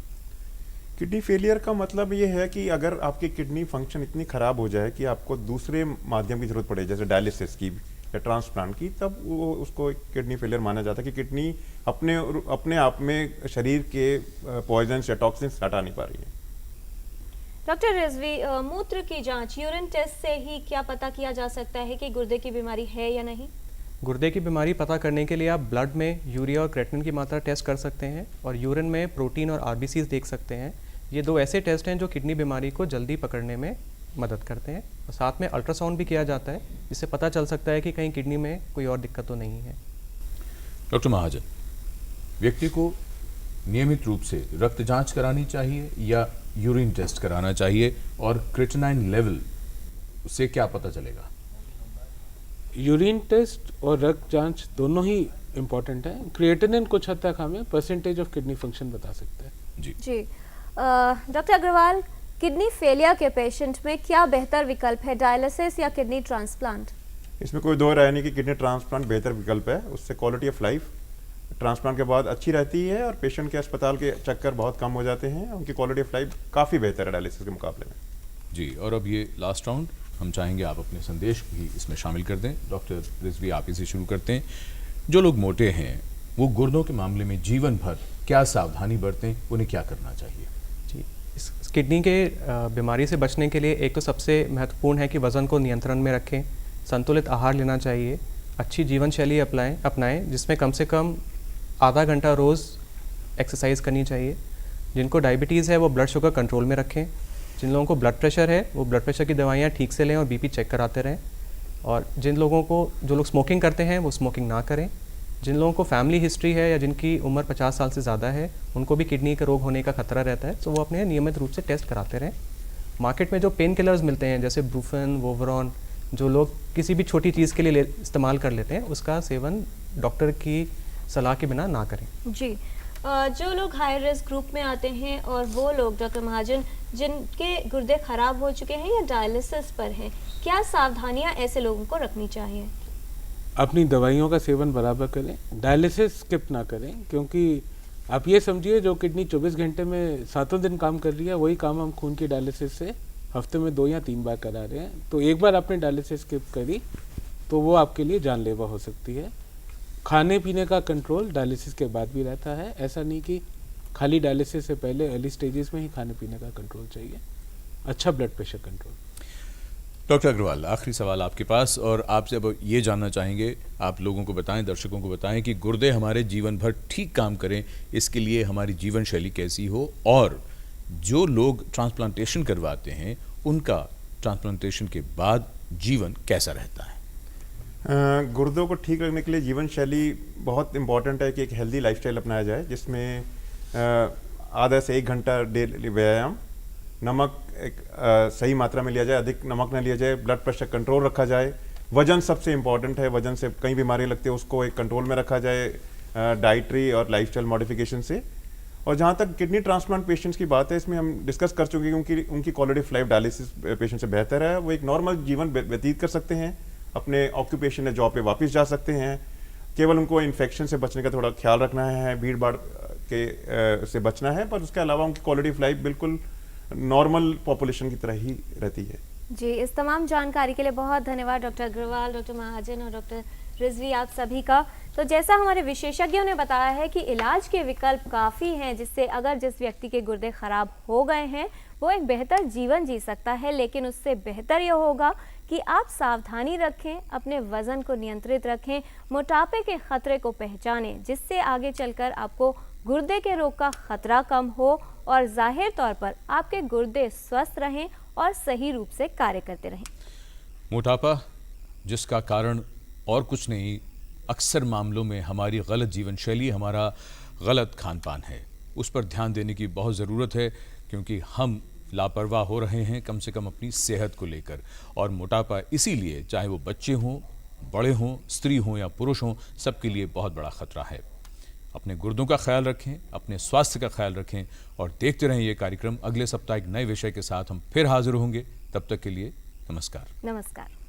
किडनी फेलियर का मतलब ये है कि अगर आपकी किडनी फंक्शन इतनी ख़राब हो जाए कि आपको दूसरे माध्यम की ज़रूरत पड़े, जैसे डायलिसिस की या ट्रांसप्लांट की, तब वो उसको एक किडनी फेलियर माना जाता है कि किडनी अपने आप में शरीर के पॉइजन्स या टॉक्सिन्स हटा नहीं पा रही है। डॉक्टर रिजवी, मूत्र की जांच यूरिन टेस्ट से ही क्या पता किया जा सकता है कि गुर्दे की बीमारी है या नहीं? गुर्दे की बीमारी पता करने के लिए आप ब्लड में यूरिया और क्रेटिनिन की मात्रा टेस्ट कर सकते हैं और यूरिन में प्रोटीन और आरबीसीज देख सकते हैं। ये दो ऐसे टेस्ट हैं जो किडनी बीमारी को जल्दी पकड़ने में मदद करते हैं। और साथ में अल्ट्रासाउंड भी किया जाता है, जिससे पता चल सकता है कि कहीं किडनी में कोई और दिक्कत तो नहीं है। डॉक्टर महाजन, व्यक्ति को नियमित रूप से रक्त जांच करानी चाहिए या यूरिन टेस्ट कराना चाहिए, और क्रिएटिनिन लेवल से क्या पता चलेगा? यूरिन टेस्ट और रक्त जांच दोनों ही इम्पॉर्टेंट है। क्रिएटिनिन कुछ हद तक हमें परसेंटेज ऑफ किडनी फंक्शन बता सकता है। जी डॉक्टर अग्रवाल, किडनी फेलियर के पेशेंट में क्या बेहतर विकल्प है, डायलिसिस या किडनी ट्रांसप्लांट? इसमें कोई दो राय नहीं कि किडनी ट्रांसप्लांट बेहतर विकल्प है। उससे क्वालिटी ऑफ लाइफ ट्रांसप्लांट के बाद अच्छी रहती है और पेशेंट के अस्पताल के चक्कर बहुत कम हो जाते हैं। उनकी क्वालिटी ऑफ लाइफ काफ़ी बेहतर है डायलिसिस के मुकाबले में। जी, और अब ये लास्ट राउंड, हम चाहेंगे आप अपने संदेश भी इसमें शामिल कर दें। डॉक्टर रिजवी, आप इसे शुरू करते हैं। जो लोग मोटे हैं वो गुर्दों के मामले में जीवन भर क्या सावधानी बरतें, उन्हें क्या करना चाहिए? जी, इस किडनी के बीमारी से बचने के लिए एक तो सबसे महत्वपूर्ण है कि वज़न को नियंत्रण में रखें, संतुलित आहार लेना चाहिए, अच्छी जीवन शैली अपनाएं जिसमें कम से कम आधा घंटा रोज़ एक्सरसाइज करनी चाहिए। जिनको डायबिटीज़ है वो ब्लड शुगर कंट्रोल में रखें। जिन लोगों को ब्लड प्रेशर है वो ब्लड प्रेशर की दवाइयाँ ठीक से लें और बीपी चेक कराते रहें। और जिन लोगों को, जो लोग स्मोकिंग करते हैं वो स्मोकिंग ना करें। जिन लोगों को फैमिली हिस्ट्री है या जिनकी उम्र 50 साल से ज़्यादा है, उनको भी किडनी का रोग होने का खतरा रहता है, तो वो अपने नियमित रूप से टेस्ट कराते रहें। मार्केट में जो पेन किलर्स मिलते हैं जैसे ब्रूफेन, वोवरॉन, जो लोग किसी भी छोटी चीज़ के लिए इस्तेमाल कर लेते हैं, उसका सेवन डॉक्टर की सलाह के बिना ना करें। जी, जो लोग हाई रिस्क ग्रुप में आते हैं और वो लोग डॉक्टर महाजन जिनके गुर्दे खराब हो चुके हैं या डायलिसिस पर हैं, क्या सावधानियां ऐसे लोगों को रखनी चाहिए? अपनी दवाइयों का सेवन बराबर करें, डायलिसिस स्किप ना करें, क्योंकि आप ये समझिए जो किडनी 24 घंटे में 7 दिन काम कर रही है, वही काम हम खून की डायलिसिस से हफ्ते में 2 या 3 बार करा रहे हैं। तो एक बार आपने डायलिसिस स्किप करी तो वो आपके लिए जानलेवा हो सकती है। खाने पीने का कंट्रोल डायलिसिस के बाद भी रहता है, ऐसा नहीं कि खाली डायलिसिस से पहले अर्ली स्टेजेस में ही खाने पीने का कंट्रोल चाहिए। अच्छा blood pressure control. Doctor Agrawal, आखिरी सवाल आपके पास, और आपसे अब ये जानना चाहेंगे, आप लोगों को बताएं, दर्शकों को बताएं कि गुर्दे हमारे जीवन भर ठीक काम करें, इसके लिए हमारी जीवन शैली कैसी हो, और जो लोग ट्रांसप्लांटेशन करवाते हैं उनका ट्रांसप्लांटेशन के बाद जीवन कैसा रहता है? गुर्दों को ठीक रखने के लिए जीवन शैली बहुत इंपॉर्टेंट है कि एक हेल्दी लाइफस्टाइल अपनाया जाए, जिसमें आधा से 1 घंटा डेली व्यायाम, नमक एक सही मात्रा में लिया जाए, अधिक नमक न लिया जाए, ब्लड प्रेशर कंट्रोल रखा जाए, वजन सबसे इम्पॉर्टेंट है, वजन से कई बीमारी लगती है, उसको एक कंट्रोल में रखा जाए डाइटरी और लाइफस्टाइल मॉडिफिकेशन से। और जहाँ तक किडनी ट्रांसप्लांट पेशेंट्स की बात है, इसमें हम डिस्कस कर चुके हैं क्योंकि उनकी quality of life dialysis patient से बेहतर है। वो एक नॉर्मल जीवन व्यतीत कर सकते हैं, अपने ऑक्यूपेशन या जॉब पे वापस जा सकते हैं। केवल उनको इन्फेक्शन से बचने का थोड़ा ख्याल रखना है, भीड़ भाड़ के से बचना है, पर उसके अलावा उनकी क्वालिटी ऑफ लाइफ बिल्कुल नॉर्मल पॉपुलेशन की तरह ही रहती है। जी, इस तमाम जानकारी के लिए बहुत धन्यवाद डॉक्टर अग्रवाल, डॉक्टर महाजन और डॉक्टर रिजवी, आप सभी का। तो जैसा हमारे विशेषज्ञों ने बताया है कि इलाज के विकल्प काफ़ी हैं, जिससे अगर जिस व्यक्ति के गुर्दे खराब हो गए हैं वो एक बेहतर जीवन जी सकता है, लेकिन उससे बेहतर ये होगा कि आप सावधानी रखें, अपने वज़न को नियंत्रित रखें, मोटापे के खतरे को पहचानें, जिससे आगे चलकर आपको गुर्दे के रोग का खतरा कम हो और जाहिर तौर पर आपके गुर्दे स्वस्थ रहें और सही रूप से कार्य करते रहें। मोटापा जिसका कारण और कुछ नहीं, अक्सर मामलों में हमारी गलत जीवन शैली, हमारा गलत खान पान है। उस पर ध्यान देने की बहुत ज़रूरत है क्योंकि हम लापरवाह हो रहे हैं कम से कम अपनी सेहत को लेकर। और मोटापा इसीलिए, चाहे वो बच्चे हों, बड़े हों, स्त्री हों या पुरुष हों, सबके लिए बहुत बड़ा खतरा है। अपने गुर्दों का ख्याल रखें, अपने स्वास्थ्य का ख्याल रखें और देखते रहें ये कार्यक्रम। अगले सप्ताह एक नए विषय के साथ हम फिर हाजिर होंगे। तब तक के लिए नमस्कार। नमस्कार।